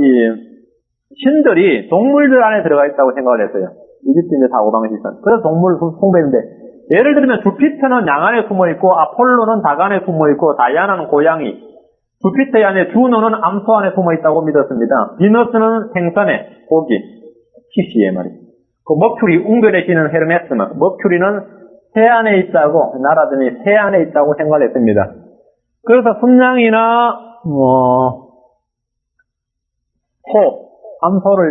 [SPEAKER 1] 신들이 동물들 안에 들어가 있다고 생각을 했어요. 이집트인들 사고방식은. 그래서 동물을 숭배했는데 예를 들면 주피터는 양 안에 숨어있고 아폴로는 닭 안에 숨어있고 다이아나는 고양이, 주피터의 안에 주노는 암소 안에 숨어있다고 믿었습니다. 비너스는 생선에 고기, 피시에 말이에요. 그 머큐리, 웅변에 지는 헤르메스는 머큐리는 새 안에 있다고 나라더니 새 안에 있다고 생각을 했습니다. 그래서 순양이나 소, 암소를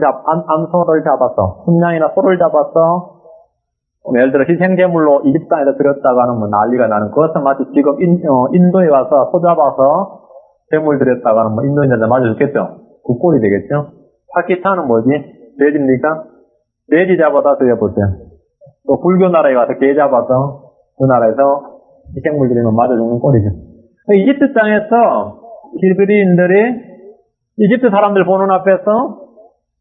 [SPEAKER 1] 잡아서 순양이나 소를 잡아서 예를 들어 희생제물로 이집트 땅에다 드렸다고 하는 뭐 난리가 나는 그것은 마치 지금 인도에 가서 소 잡아서 제물 드렸다고 하는 뭐 인도인들한테 맞아 죽겠죠. 그 꼴이 되겠죠. 파키스탄은 뭐지? 돼지입니까? 돼지 잡아다 드려보세요. 또 불교 나라에 가서 개 잡아서 그 나라에서 희생물 드리면 맞아 죽는 꼴이죠. 이집트 땅에서 히브리인들이 이집트 사람들 보는 앞에서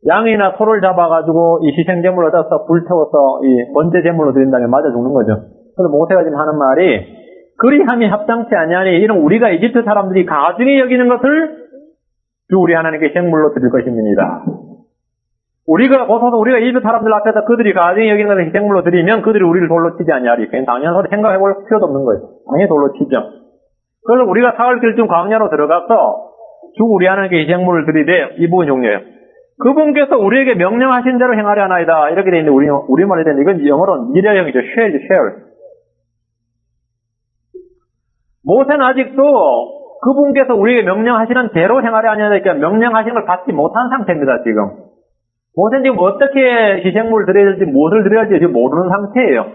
[SPEAKER 1] 양이나 소를 잡아가지고 이 희생제물을 얻어서 불태워서 이 번제제물로 드린 다음에 맞아 죽는 거죠. 그래서 모세가 지금 하는 말이 그리함이 합당치 아니하니 이는 우리가 이집트 사람들이 가증히 여기는 것을 주 우리 하나님께 희생물로 드릴 것입니다. 우리가 이집트 사람들 앞에서 그들이 가증히 여기는 것을 희생물로 드리면 그들이 우리를 돌로 치지 아니하리. 그냥 당연한 소리 생각해볼 필요도 없는 거예요. 당연히 돌로 치죠. 그래서 우리가 사흘 길쯤 광야로 들어가서 주 우리 하나님께 희생물을 드리되 이 부분 종료예요. 그분께서 우리에게 명령하신 대로 행하려 하나이다. 이렇게 되어 있는데 우리말에 되는데 이건 영어로는 미래형이죠. shall. 모세는 아직도 그분께서 우리에게 명령하시는 대로 행하려 하냐, 그러니까 명령하신 걸 받지 못한 상태입니다, 지금. 모세는 지금 어떻게 희생물을 드려야 될지, 무엇을 드려야 할지 지금 모르는 상태예요.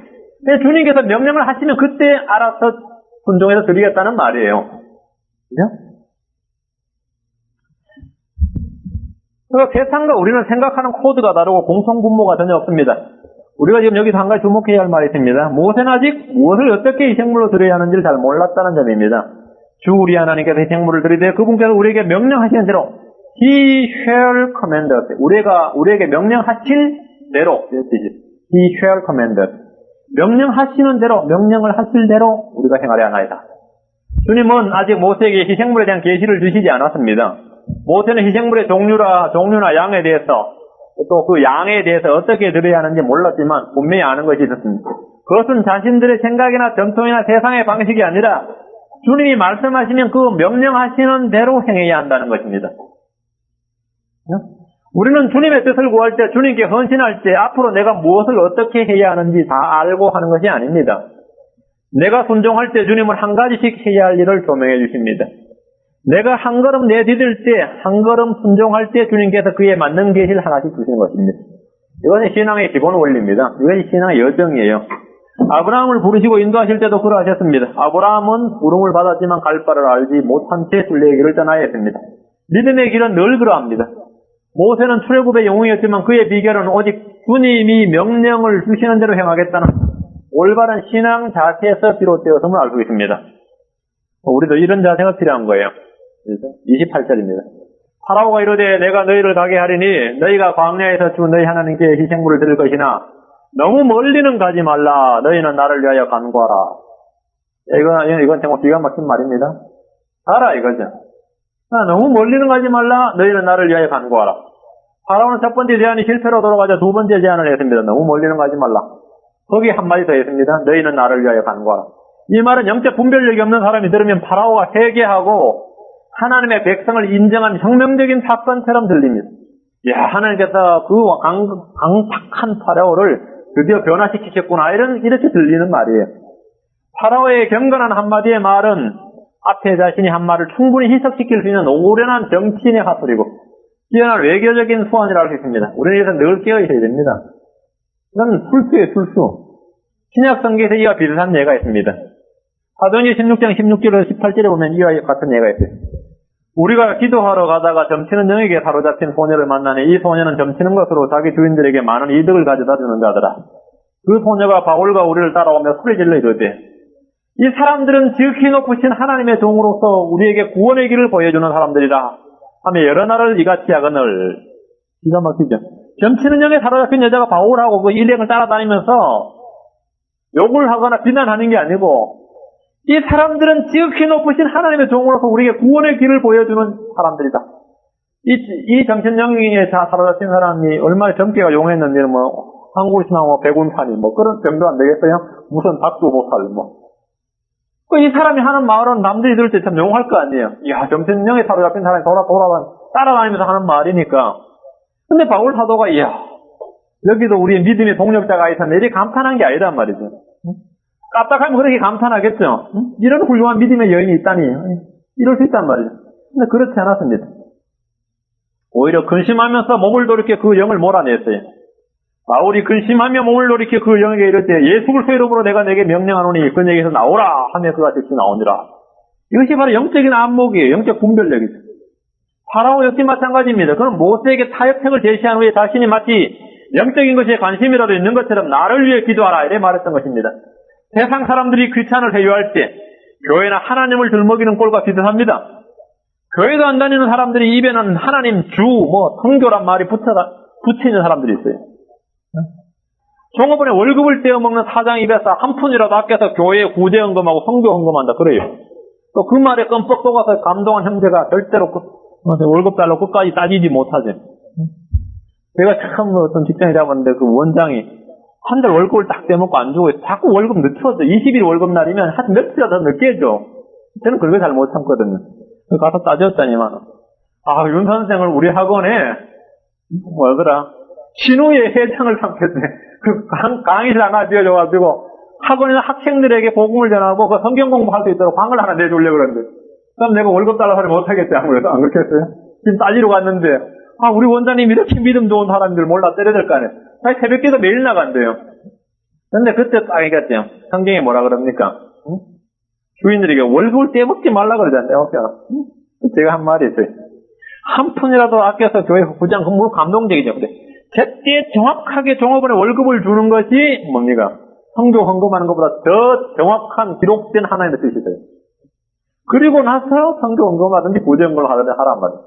[SPEAKER 1] 근데 주님께서 명령을 하시면 그때 알아서 순종해서 드리겠다는 말이에요. 그죠? 그러니까 세상과 우리는 생각하는 코드가 다르고 공통분모가 전혀 없습니다. 우리가 지금 여기서 한 가지 주목해야 할 말이 있습니다. 모세는 아직 무엇을 어떻게 희생물로 드려야 하는지를 잘 몰랐다는 점입니다. 주 우리 하나님께서 희생물을 드리되 그분께서 우리에게 명령하시는 대로 He shall command us. 우리에게 명령하실 대로 He shall command us. 명령하시는 대로, 명령을 하실 대로 우리가 행하려 하나이다. 주님은 아직 모세에게 희생물에 대한 계시를 주시지 않았습니다. 모세는 희생물의 종류나 양에 대해서 또 그 양에 대해서 어떻게 드려야 하는지 몰랐지만 분명히 아는 것이 있었습니다. 그것은 자신들의 생각이나 전통이나 세상의 방식이 아니라 주님이 말씀하시면 그 명령하시는 대로 행해야 한다는 것입니다. 우리는 주님의 뜻을 구할 때, 주님께 헌신할 때 앞으로 내가 무엇을 어떻게 해야 하는지 다 알고 하는 것이 아닙니다. 내가 순종할 때 주님은 한 가지씩 해야 할 일을 조명해 주십니다. 내가 한 걸음 내디딜 때, 한 걸음 순종할 때 주님께서 그에 맞는 계시를 하나씩 주시는 것입니다. 이것은 신앙의 기본 원리입니다. 이것이 신앙의 여정이에요. 아브라함을 부르시고 인도하실 때도 그러하셨습니다. 아브라함은 부름을 받았지만 갈 바를 알지 못한 채 순례의 길을 떠나야 했습니다. 믿음의 길은 늘 그러합니다. 모세는 출애굽의 영웅이었지만 그의 비결은 오직 주님이 명령을 주시는 대로 행하겠다는 올바른 신앙 자세에서 비롯되었음을 알고 있습니다. 우리도 이런 자세가 필요한 거예요. 28절입니다. 파라오가 이르되 내가 너희를 가게 하리니 너희가 광야에서 주 너희 하나님께 희생물을 드릴 것이나 너무 멀리는 가지 말라. 너희는 나를 위하여 간구하라. 이건 정말 기가 막힌 말입니다. 가라 이거죠. 너무 멀리는 가지 말라. 너희는 나를 위하여 간구하라. 파라오는 첫 번째 제안이 실패로 돌아가자 두 번째 제안을 했습니다. 너무 멀리는 가지 말라. 거기 한마디 더 했습니다. 너희는 나를 위하여 간구하라. 이 말은 영적 분별력이 없는 사람이 들으면 파라오가 회개하고 하나님의 백성을 인정한 혁명적인 사건처럼 들립니다. 하나님께서 그 강팍한 파라오를 드디어 변화시키셨구나. 이렇게 들리는 말이에요. 파라오의 경건한 한마디의 말은 앞에 자신이 한 말을 충분히 해석시킬 수 있는 오련한 정치인의 화술이고 뛰어난 외교적인 소환이라고 할 수 있습니다. 우리는 이것은 늘 깨어 있어야 됩니다. 이건 풀수예요, 풀수. 신약 성경에서 이와 비슷한 예가 있습니다. 사도행전 16장 16절에서 18절에 보면 이와 같은 예가 있어요. 우리가 기도하러 가다가 점치는 영에게 사로잡힌 소녀를 만나니 이 소녀는 점치는 것으로 자기 주인들에게 많은 이득을 가져다 주는 자더라. 그 소녀가 바울과 우리를 따라오며 소리질러 이르되 이 사람들은 지극히 높으신 하나님의 종으로서 우리에게 구원의 길을 보여주는 사람들이라 하며 여러 날을 이같이 하거늘. 기가 막히죠. 점치는 영에 사로잡힌 여자가 바울하고 그 일행을 따라다니면서 욕을 하거나 비난하는 게 아니고 이 사람들은 지극히 높으신 하나님의 종으로서 우리에게 구원의 길을 보여주는 사람들이다. 이 정신영에 사로잡힌 사람이 얼마나 젊게가 용했는지는 한국으로 치면 백운산이 그런 정도 안 되겠어요? 무슨 닭도 못 살 이 사람이 하는 말은 남들이 들을 때 참 용할 거 아니에요. 정신영에 사로잡힌 사람이 따라다니면서 하는 말이니까. 근데 바울 사도가 여기도 우리의 믿음의 동력자가 있었는데 이렇게 감탄한 게 아니란 말이죠. 까딱하면 그렇게 감탄하겠죠. 이런 훌륭한 믿음의 여인이 있다니 이럴 수 있단 말이죠. 근데 그렇지 않았습니다. 오히려 근심하면서 몸을 돌이켜 그 영을 몰아냈어요. 바울이 근심하며 몸을 돌이켜 그 영에게 이럴 때 예수 그리스도의 이름으로 내가 내게 명령하노니 그 내게서 나오라 하며 그가 즉시 나오니라. 이것이 바로 영적인 안목이에요. 영적 분별력이죠. 파라오 역시 마찬가지입니다. 그는 모세에게 타협책을 제시한 후에 자신이 마치 영적인 것에 관심이라도 있는 것처럼 나를 위해 기도하라 이래 말했던 것입니다. 세상 사람들이 크리스찬을 회유할 때 교회나 하나님을 들먹이는 꼴과 비슷합니다. 교회도 안 다니는 사람들이 입에는 하나님 주, 성교란 말이 붙어있는 사람들이 있어요. 종업원에 월급을 떼어먹는 사장 입에서 한 푼이라도 아껴서 교회에 구제 헌금하고 성교 헌금한다 그래요. 또 그 말에 끔뻑 속아서 감동한 형제가 절대로 월급 달라고 끝까지 따지지 못하죠. 제가 처음 어떤 직장에 잡았는데 그 원장이 한 달 월급을 딱 떼먹고 안 주고 자꾸 월급 늦춰서 20일 월급 날이면 한 며칠이라도 늦게 줘. 저는 그걸 잘 못 참거든요. 가서 따졌다니만 윤 선생을 우리 학원에 신우의 회장을 삼겠네. 그 강의실 하나 지어줘가지고 학원에서 학생들에게 복음을 전하고 그 성경 공부할 수 있도록 방을 하나 내주려고 그러는데 그럼 내가 월급 달라고 하면 못하겠지 아무래도. 안 그렇겠어요? 지금 따지러 갔는데 우리 원장님 이렇게 믿음 좋은 사람들 몰라 때려야 될 거 아니에요. 새벽기도 매일 나간대요. 근데 그때 딱 알겠대요. 성경에 뭐라 그럽니까? 주인들에게 월급을 떼먹지 말라 그러잖아요. 제가 한 말이 있어요. 한 푼이라도 아껴서 교회 부장 근무 감동적이죠. 근데 제때 정확하게 종업원에 월급을 주는 것이 뭡니까? 성교 헌금하는 것보다 더 정확한 기록된 하나님의 뜻이세요. 그리고 나서 성교 헌금하든지 구제 헌금을 하든지 하란 말이에요.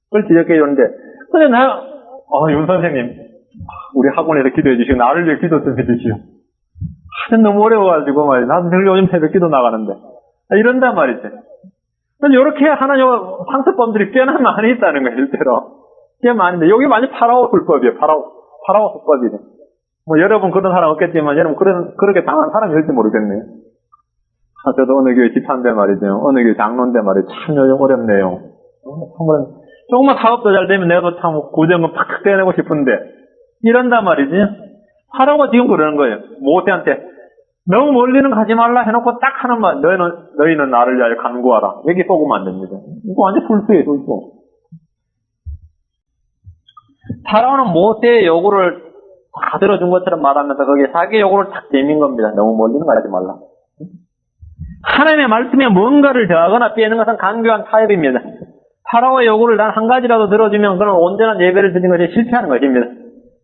[SPEAKER 1] 그걸 지적해 주는데 근데 윤 선생님 우리 학원에서 기도해 주시고 나를 위해 기도 좀 해주시오. 너무 어려워가지고 말이야. 나도 요즘 새벽 기도 나가는데 이런단 말이지. 이렇게 하나님 상습범들이 꽤나 많이 있다는 거예요. 실제로 꽤 많은데 여기 많이 파라오 불법이에요. 파라오 불법이네. 여러분 그런 사람 없겠지만 여러분 그렇게 당한 사람이 있을지 모르겠네요. 저도 어느 교회 집사인데 말이죠. 어느 교회 장로인데 말이죠. 참 요즘 어렵네요. 조금만 사업도 잘 되면 내가 참 구제금 팍팍 떼내고 싶은데 이런단 말이지. 파라오가 지금 그러는 거예요. 모세한테 너무 멀리는 가지 말라 해놓고 딱 하는 말. 너희는 나를 위하여 간구하라. 여기 속으면 안 됩니다. 이거 완전 불수예요. 불수. 파라오는 모세의 요구를 다 들어준 것처럼 말하면서 거기에 자기 요구를 딱 대민 겁니다. 너무 멀리는 가지 말라. 하나님의 말씀에 뭔가를 더하거나 빼는 것은 강교한 타협입니다. 파라오의 요구를 단 한 가지라도 들어주면 그는 온전한 예배를 드리는 것에 실패하는 것입니다.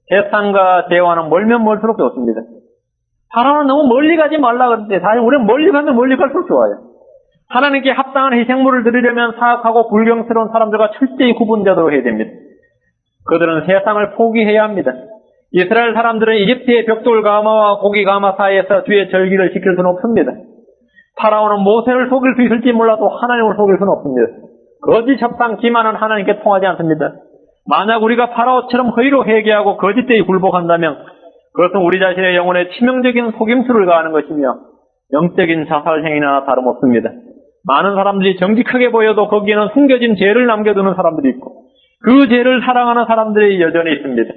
[SPEAKER 1] 세상과 대화는 멀면 멀수록 좋습니다. 하나님은 너무 멀리 가지 말라 그랬는데 사실 우리는 멀리 가면 멀리 갈수록 좋아요. 하나님께 합당한 희생물을 드리려면 사악하고 불경스러운 사람들과 철저히 구분되도록 해야 됩니다. 그들은 세상을 포기해야 합니다. 이스라엘 사람들은 이집트의 벽돌 가마와 고기 가마 사이에서 주의 절기를 지킬 수는 없습니다. 파라오는 모세를 속일 수 있을지 몰라도 하나님을 속일 수는 없습니다. 거짓 협상 기만은 하나님께 통하지 않습니다. 만약 우리가 파라오처럼 허위로 회개하고 거짓되이 굴복한다면 그것은 우리 자신의 영혼에 치명적인 속임수를 가하는 것이며 영적인 자살 행위나 다름없습니다. 많은 사람들이 정직하게 보여도 거기에는 숨겨진 죄를 남겨두는 사람들이 있고 그 죄를 사랑하는 사람들이 여전히 있습니다.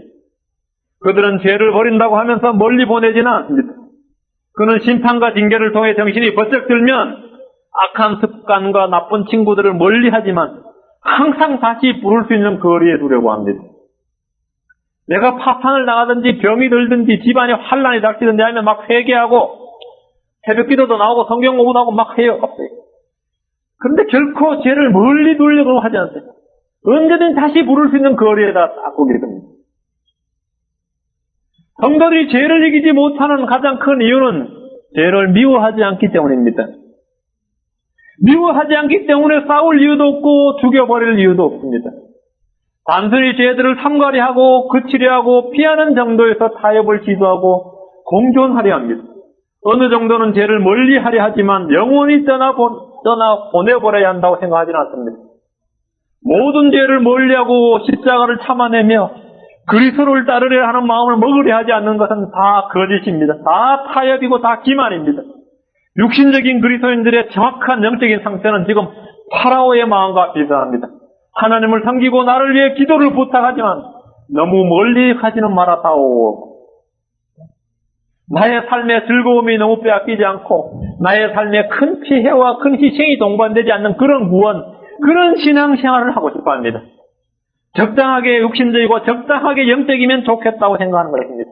[SPEAKER 1] 그들은 죄를 버린다고 하면서 멀리 보내지는 않습니다. 그는 심판과 징계를 통해 정신이 번쩍 들면 악한 습관과 나쁜 친구들을 멀리하지만 항상 다시 부를 수 있는 거리에 두려고 합니다. 내가 파탄을 나가든지 병이 들든지 집안에 환란이 닥치든지 하면 막 회개하고 새벽 기도도 나오고 성경 공부도 하고 막 해요. 그런데 결코 죄를 멀리 두려고 하지 않아요. 언제든 다시 부를 수 있는 거리에다 딱 오게 됩니다. 성도들이 죄를 이기지 못하는 가장 큰 이유는 죄를 미워하지 않기 때문입니다. 미워하지 않기 때문에 싸울 이유도 없고 죽여버릴 이유도 없습니다. 단순히 죄들을 삼가리하고 그치려하고 피하는 정도에서 타협을 시도하고 공존하려 합니다. 어느 정도는 죄를 멀리하려 하지만 영원히 떠나 보내버려야 한다고 생각하지는 않습니다. 모든 죄를 멀리하고 십자가를 참아내며 그리스도를 따르려 하는 마음을 먹으려 하지 않는 것은 다 거짓입니다. 다 타협이고 다 기만입니다. 육신적인 그리스도인들의 정확한 영적인 상태는 지금 파라오의 마음과 비슷합니다. 하나님을 섬기고 나를 위해 기도를 부탁하지만 너무 멀리 가지는 말아다오. 나의 삶의 즐거움이 너무 빼앗기지 않고 나의 삶에 큰 피해와 큰 희생이 동반되지 않는 그런 구원, 그런 신앙생활을 하고 싶어합니다. 적당하게 육신적이고 적당하게 영적이면 좋겠다고 생각하는 것입니다.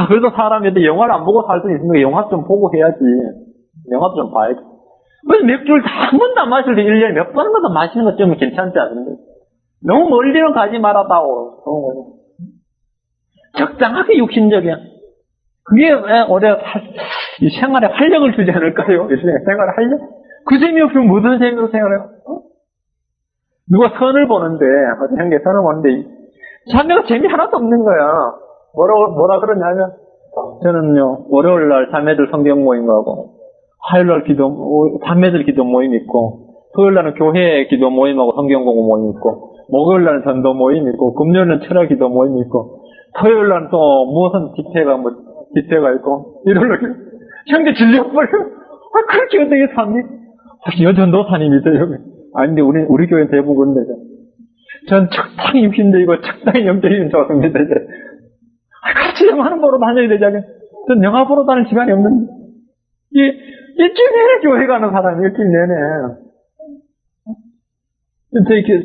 [SPEAKER 1] 그래도 사람이 영화를 안 보고 살 수 있으니까 영화 좀 보고 해야지. 영화도 좀 봐야지. 왜 맥주를 다 한 번도 안 마실 때 1년에 몇 번이라도 마시는 것 좀 괜찮지 않습니까? 너무 멀리는 가지 말아다오. 적당하게 육신적이야. 그게 왜 오히려 이 생활에 활력을 주지 않을까요? 이 생활에 활력? 그 재미없으면 무슨 재미로 생활해요? 누가 선을 보는데, 어떤 게 선을 보는데, 자매가 재미 하나도 없는 거야. 뭐라 그러냐면, 저는요, 월요일 날 자매들 성경 모임 가고, 화요일 날 자매들 기도 모임 있고, 토요일 날은 교회 기도 모임하고 성경 공부 모임 있고, 목요일 날은 전도 모임 있고, 금요일은 철학 기도 모임 있고, 토요일 날은 또 무슨 집회가 있고, 일요일 날 형제 질려버려. 그렇게 어떻게 삽니? 여전도 산입니다, 여기. 아닌데, 우리 교회는 대부분 그런데. 전 적당히 힘들고, 적당히 영적인 좋습니다, 이제. 같이 영화는 보러 다녀야 되잖아요. 전 영화 보러 다닐 시간이 없는데. 일주일 내내 교회 가는 사람이 일주일 내내.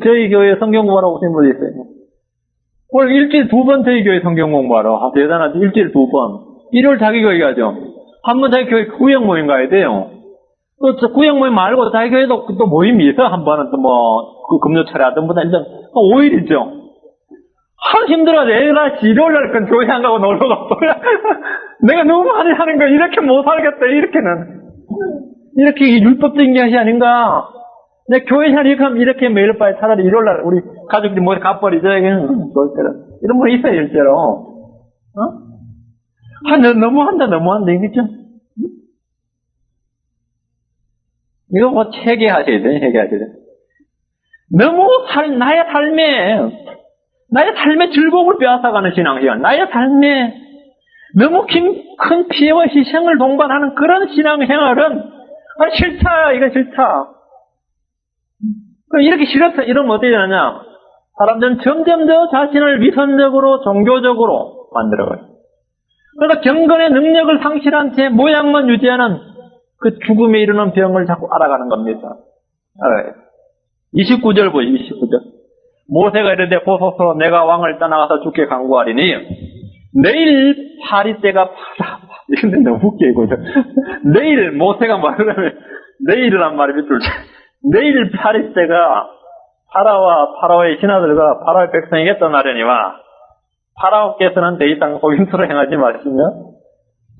[SPEAKER 1] 저희 교회 성경 공부하러 오신 분이 있어요. 오늘 일주일 2번 저희 교회 성경 공부하러. 대단하지. 일주일 2번. 일요일 자기 교회 가죠. 한 번 자기 교회 구역 모임 가야 돼요. 또 구역 모임 말고 자기 교회도 또 모임이 있어. 한 번은 또 금요철에 하던 분은 일단 5일이죠. 힘들어. 내가 일요일날 건 교회 안 가고 놀러 가버려. 내가 너무 많이 하는 거 이렇게 못 살겠다. 이렇게 율법적인 것이 아닌가. 내 교회 이렇게 하면 이렇게 매일 밤에 차라리 일요일날 우리 가족들이 모두 가버리죠. 이런 분 있어요, 실제로. 너무한다, 이거죠? 이거 뭐 회개하셔야 돼. 너무 나의 삶의 즐거움을 빼앗아가는 신앙생활, 나의 삶에 너무 큰 피해와 희생을 동반하는 그런 신앙생활은 싫다, 이건 싫다. 이렇게 싫어서 이러면 어떻게 되느냐? 사람들은 점점 더 자신을 위선적으로, 종교적으로 만들어가요. 그러니까 경건의 능력을 상실한 채 모양만 유지하는 그 죽음에 이르는 병을 자꾸 알아가는 겁니다. 알아요. 29절 보죠, 29절. 모세가 이르되 보소서 내가 왕을 떠나가서 죽게 간구하리니 내일 파리떼가 이건데 너무 웃겨 이거죠. 내일 모세가 말을 하면 내일이란 말이 밑줄 내일 파리떼가 파라오의 신하들과 파라오의 백성에게 떠나려니와 파라오께서는 더 이상 속임수로 행하지 마시며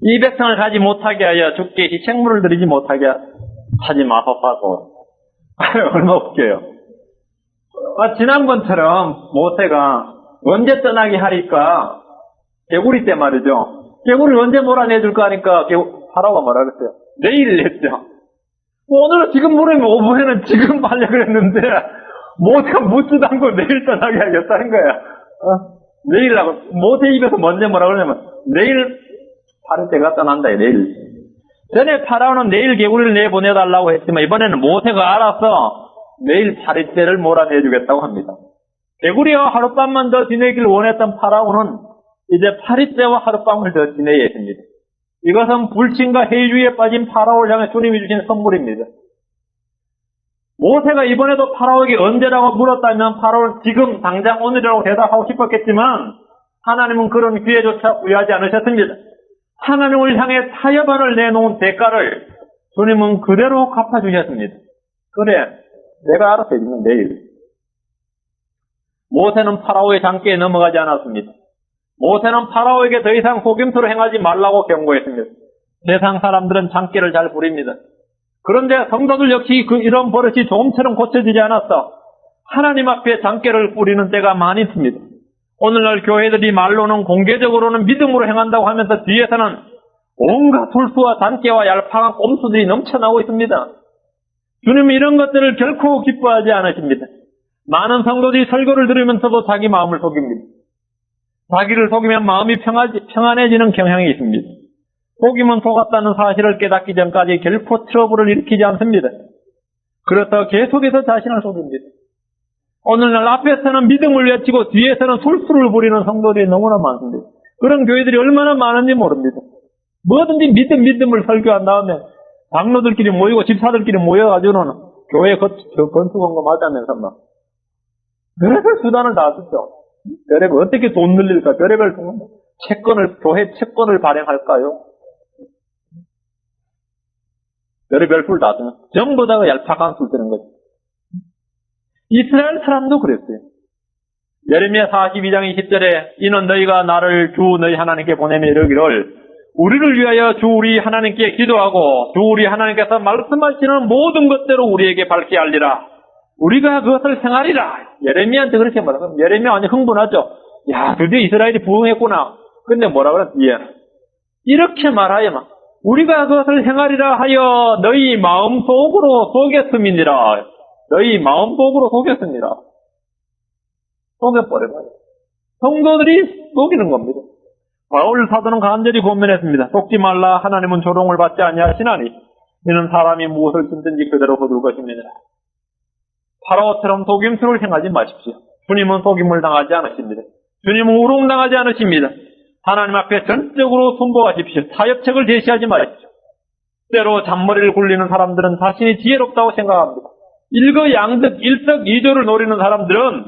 [SPEAKER 1] 이 백성을 가지 못하게 하여 죽게 희생물을 드리지 못하게 하지 마소서. 얼마나 웃겨요. 지난번처럼 모세가 언제 떠나게 하니까 개구리 때 말이죠. 개구리를 언제 몰아내줄까 하니까 파라오가 뭐라 그랬어요? 내일 했죠. 오늘은 지금 물으면 5분에는 지금 하려고 그랬는데 모세가 묻지도 않고 내일 떠나게 하겠다는 거야. 내일 하고 모세 입에서 먼저 뭐라 그러냐면 내일 파리떼가 떠난다. 내일. 전에 파라오는 내일 개구리를 내보내달라고 했지만 이번에는 모세가 알아서 내일 파리떼를 몰아내주겠다고 합니다. 개구리와 하룻밤만 더 지내기를 원했던 파라오는 이제 파리떼와 하룻밤을 더 지내야 했습니다. 이것은 불신과 해주의에 빠진 파라오를 향해 주님이 주신 선물입니다. 모세가 이번에도 파라오에게 언제라고 물었다면 파라오는 지금 당장 오늘이라고 대답하고 싶었겠지만 하나님은 그런 기회조차 부여하지 않으셨습니다. 하나님을 향해 타협안을 내놓은 대가를 주님은 그대로 갚아주셨습니다. 그래, 내가 알아서 해주면 내일. 모세는 파라오의 장기에 넘어가지 않았습니다. 모세는 파라오에게 더 이상 속임수로 행하지 말라고 경고했습니다. 세상 사람들은 장기를 잘 부립니다. 그런데 성도들 역시 이런 버릇이 조금처럼 고쳐지지 않았어. 하나님 앞에 장기를 뿌리는 때가 많이 있습니다. 오늘날 교회들이 말로는 공개적으로는 믿음으로 행한다고 하면서 뒤에서는 온갖 술수와 단깨와 얄팍한 꼼수들이 넘쳐나고 있습니다. 주님은 이런 것들을 결코 기뻐하지 않으십니다. 많은 성도들이 설교를 들으면서도 자기 마음을 속입니다. 자기를 속이면 마음이 평안해지는 경향이 있습니다. 속이면 속았다는 사실을 깨닫기 전까지 결코 트러블을 일으키지 않습니다. 그래서 계속해서 자신을 속입니다. 오늘날 앞에서는 믿음을 외치고 뒤에서는 술수를 부리는 성도들이 너무나 많습니다. 그런 교회들이 얼마나 많은지 모릅니다. 뭐든지 믿음을 설교한 다음에 장로들끼리 모이고 집사들끼리 모여가지고는 교회 건축한 거 맞으면서 막 별의별 수단을 다 쓰죠. 별의별 어떻게 돈 늘릴까? 별의별 교회 채권을 발행할까요? 별의별 술 다 쓰는 전부 다가 얄팍한 술 쓰는 거죠. 이스라엘 사람도 그랬어요. 예레미야 42장 20절에 이는 너희가 나를 주 너희 하나님께 보내며 이르기를 우리를 위하여 주 우리 하나님께 기도하고 주 우리 하나님께서 말씀하시는 모든 것대로 우리에게 밝게 알리라. 우리가 그것을 행하리라. 예레미야한테 그렇게 말하면 예레미야 완전 흥분하죠. 야, 드디어 이스라엘이 부흥했구나. 근데 뭐라 그랬? 예. 이렇게 말하여만 우리가 그것을 행하리라 하여 너희 마음속으로 속였음이니라. 너희 마음속으로 속였습니다. 속여버려요. 성도들이 속이는 겁니다. 바울 사도는 간절히 고민했습니다. 속지 말라. 하나님은 조롱을 받지 아니하시나니 이는 사람이 무엇을 짓든지 그대로 거둘 것입니다. 파라오처럼 속임수를 행하지 마십시오. 주님은 속임을 당하지 않으십니다. 주님은 우롱당하지 않으십니다. 하나님 앞에 전적으로 순복하십시오. 타협책을 제시하지 마십시오. 때로 잔머리를 굴리는 사람들은 자신이 지혜롭다고 생각합니다. 일거양득, 일석이조를 노리는 사람들은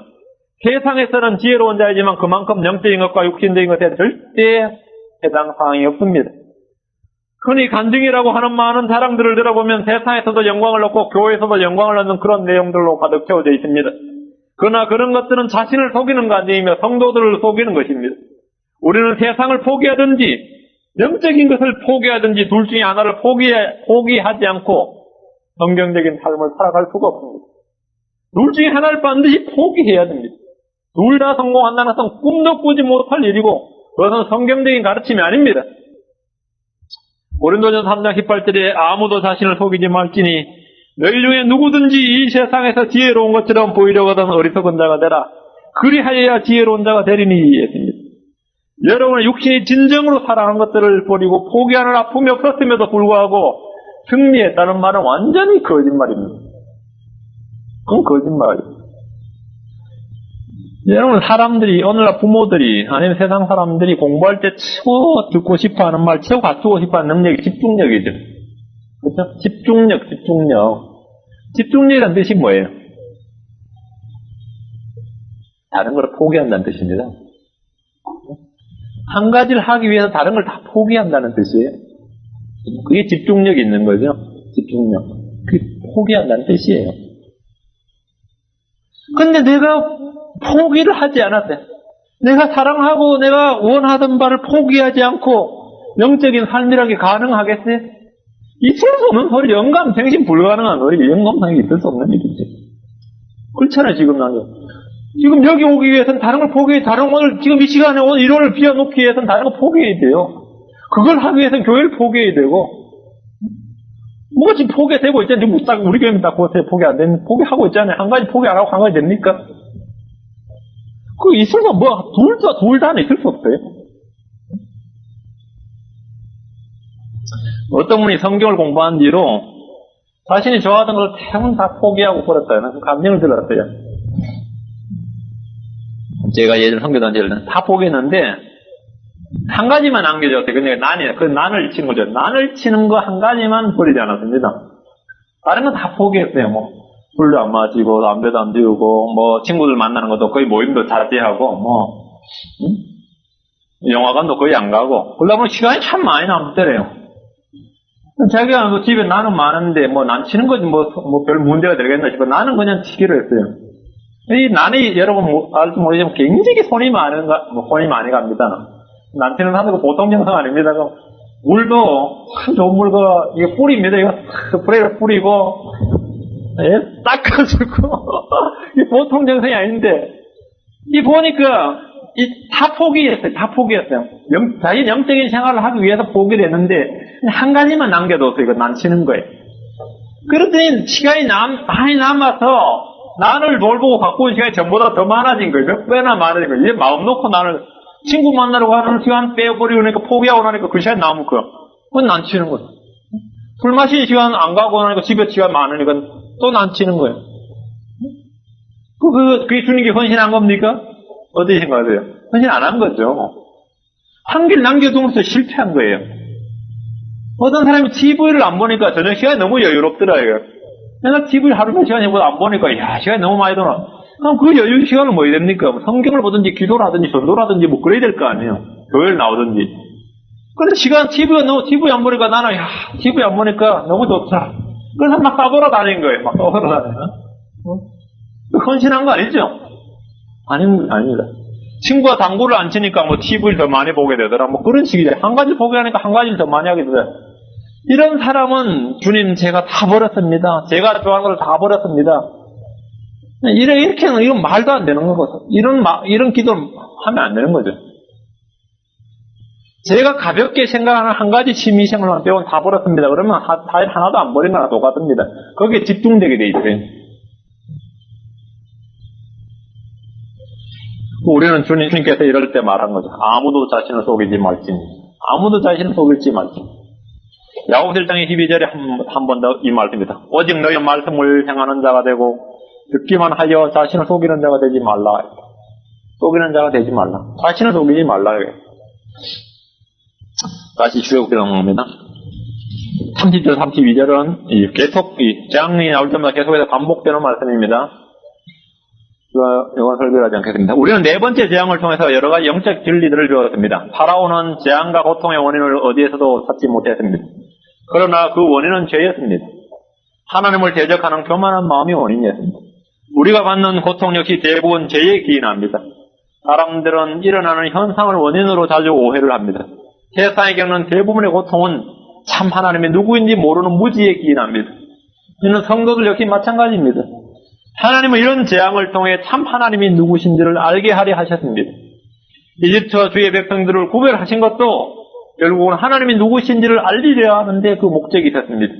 [SPEAKER 1] 세상에서는 지혜로운 자이지만 그만큼 영적인 것과 육신적인 것에 절대 해당 사항이 없습니다. 흔히 간증이라고 하는 많은 자랑들을 들어보면 세상에서도 영광을 얻고 교회에서도 영광을 얻는 그런 내용들로 가득 채워져 있습니다. 그러나 그런 것들은 자신을 속이는 간증이며 성도들을 속이는 것입니다. 우리는 세상을 포기하든지 영적인 것을 포기하든지 둘 중에 하나를 포기하지 않고 성경적인 삶을 살아갈 수가 없습니다. 둘 중에 하나를 반드시 포기해야 됩니다. 둘 다 성공한다는 것은 꿈도 꾸지 못할 일이고 그것은 성경적인 가르침이 아닙니다. 고린도전 3장 18절에 아무도 자신을 속이지 말지니 너희 중에 누구든지 이 세상에서 지혜로운 것처럼 보이려고 하던 어리석은 자가 되라. 그리하여야 지혜로운 자가 되리니 했습니다. 여러분의 육신이 진정으로 사랑한 것들을 버리고 포기하는 아픔이 없었음에도 불구하고 승리했다는 말은 완전히 거짓말입니다. 그건 거짓말이에요. 여러분 사람들이 오늘날 부모들이 아니면 세상 사람들이 공부할 때 최고 듣고 싶어하는 말, 최고 갖추고 싶어하는 능력이 집중력이죠. 그렇죠? 집중력. 집중력이라는 뜻이 뭐예요? 다른 걸 포기한다는 뜻입니다. 한 가지를 하기 위해서 다른 걸 다 포기한다는 뜻이에요. 그게 집중력이 있는 거죠. 집중력. 그게 포기한다는 뜻이에요. 근데 내가 포기를 하지 않았어요. 내가 사랑하고 내가 원하던 바를 포기하지 않고 영적인 삶이라는 게 가능하겠어요? 있을 수 없는 소리, 영감 생신 불가능한 소리, 영감상이 있을 수 없는 일이죠. 그렇잖아요, 지금 나는. 지금 여기 오기 위해서는 다른 걸 포기해, 오늘, 지금 이 시간에 오늘 일원을 비워놓기 위해서는 다른 걸 포기해야 돼요. 그걸 하기 위해서는 교회를 포기해야 되고, 뭐가 지금 포기되고 있잖아요. 지금 우리 교회는 다 그것에 포기 안 되는, 포기하고 있잖아요. 한 가지 포기 안 하고 한 가지 됩니까? 그 있을 수, 둘 다는 있을 수 없어요. 어떤 분이 성경을 공부한 뒤로 자신이 좋아하던 걸 대부분 다 포기하고 버렸다는 감명을 들었어요. 제가 예전 성교단지를 다 포기했는데 한 가지만 남겨줬어요. 근데 그 난을 치는 거죠. 난을 치는 거 한 가지만 버리지 않았습니다. 다른 건 다 포기했어요. 뭐 술도 안 마시고 담배도 안 피우고 뭐 친구들 만나는 것도 거의 모임도 자제하고 뭐 영화관도 거의 안 가고 그러다 보면 시간이 참 많이 남더래요. 자기가 뭐 집에 나는 많은데 뭐 난 치는 거지 뭐 별 문제가 되겠나 싶어 나는 그냥 치기로 했어요. 이 난이 여러분 알지 모르지만 굉장히 손이 많이 갑니다. 난 치는 사람도 보통 정성 아닙니다. 물도 참 좋은 물 이게 뿌립니다. 이거 스프레이를 뿌리고 닦아주고 이 보통 정성이 아닌데 이 보니까 다 포기했어요. 자기 영적인 생활을 하기 위해서 포기를 했는데 한 가지만 남겨뒀어요. 이거 난 치는 거예요. 그랬더니 시간이 많이 남아서 난을 돌보고 갖고 온 시간이 전보다 더 많아진 거예요. 몇 배나 많아진 거예요. 이제 마음 놓고 나를 친구 만나러 가는 시간 빼버리고 나니까 포기하고 나니까 그 시간 남은 거야. 그건 난 치는 거예요. 술 마시는 시간 안 가고 나니까 집에 시간 많으니까 또 난 치는 거예요. 그게 주님께 헌신한 겁니까? 어떻게 생각하세요? 헌신 안 한 거죠. 한 길 남겨두면서 실패한 거예요. 어떤 사람이 TV를 안 보니까 저녁 시간이 너무 여유롭더라고요. 내가 TV를 하루 몇 시간 안 보니까 야 시간이 너무 많이 돌아. 그럼 그 여유 시간은 뭐 해야 됩니까? 성경을 보든지 기도를 하든지 전도를 하든지 뭐 그래야 될 거 아니에요. 교회를 나오든지. 그런데 TV 안 보니까 나는 TV 안 보니까 너무 좋다. 그래서 막 떠돌아다닌 거예요. 막 떠돌아다니는. 헌신한 거 아니죠? 아닙니다. 친구가 당구를 안 치니까 뭐 TV를 더 많이 보게 되더라. 뭐 그런 식이죠. 한 가지 포기하니까 한 가지를 더 많이 하게 되더라. 이런 사람은 주님 제가 다 버렸습니다. 제가 좋아하는 걸 다 버렸습니다. 이렇게는 이건 말도 안 되는 거거든요. 이런 기도를 하면 안 되는 거죠. 제가 가볍게 생각하는 한 가지 취미생활만 빼고는 다 버렸습니다. 그러면 하나도 안 버린 거나 똑같습니다. 거기에 집중되게 돼 있어요. 우리는 주님께서 이럴 때 말한 거죠. 아무도 자신을 속이지 말지니. 아무도 자신을 속일지 말지니. 야고보서 1장의 12절에 한 번 더 이 말씀입니다. 오직 너희 말씀을 행하는 자가 되고 듣기만 하여 자신을 속이는 자가 되지 말라. 속이는 자가 되지 말라. 자신을 속이지 말라. 다시 주역기도 넘어갑니다. 30절, 32절은 계속 재앙이 나올 때마다 계속해서 반복되는 말씀입니다. 이건 설교를 하지 않겠습니다. 우리는 네 번째 재앙을 통해서 여러 가지 영적 진리들을 배웠습니다. 파라오는 재앙과 고통의 원인을 어디에서도 찾지 못했습니다. 그러나 그 원인은 죄였습니다. 하나님을 대적하는 교만한 마음이 원인이었습니다. 우리가 받는 고통 역시 대부분 죄에 기인합니다. 사람들은 일어나는 현상을 원인으로 자주 오해를 합니다. 세상에 겪는 대부분의 고통은 참 하나님이 누구인지 모르는 무지에 기인합니다. 이는 성도들 역시 마찬가지입니다. 하나님은 이런 재앙을 통해 참 하나님이 누구신지를 알게 하려 하셨습니다. 이집트와 주의 백성들을 구별하신 것도 결국은 하나님이 누구신지를 알리려 하는데 그 목적이 있었습니다.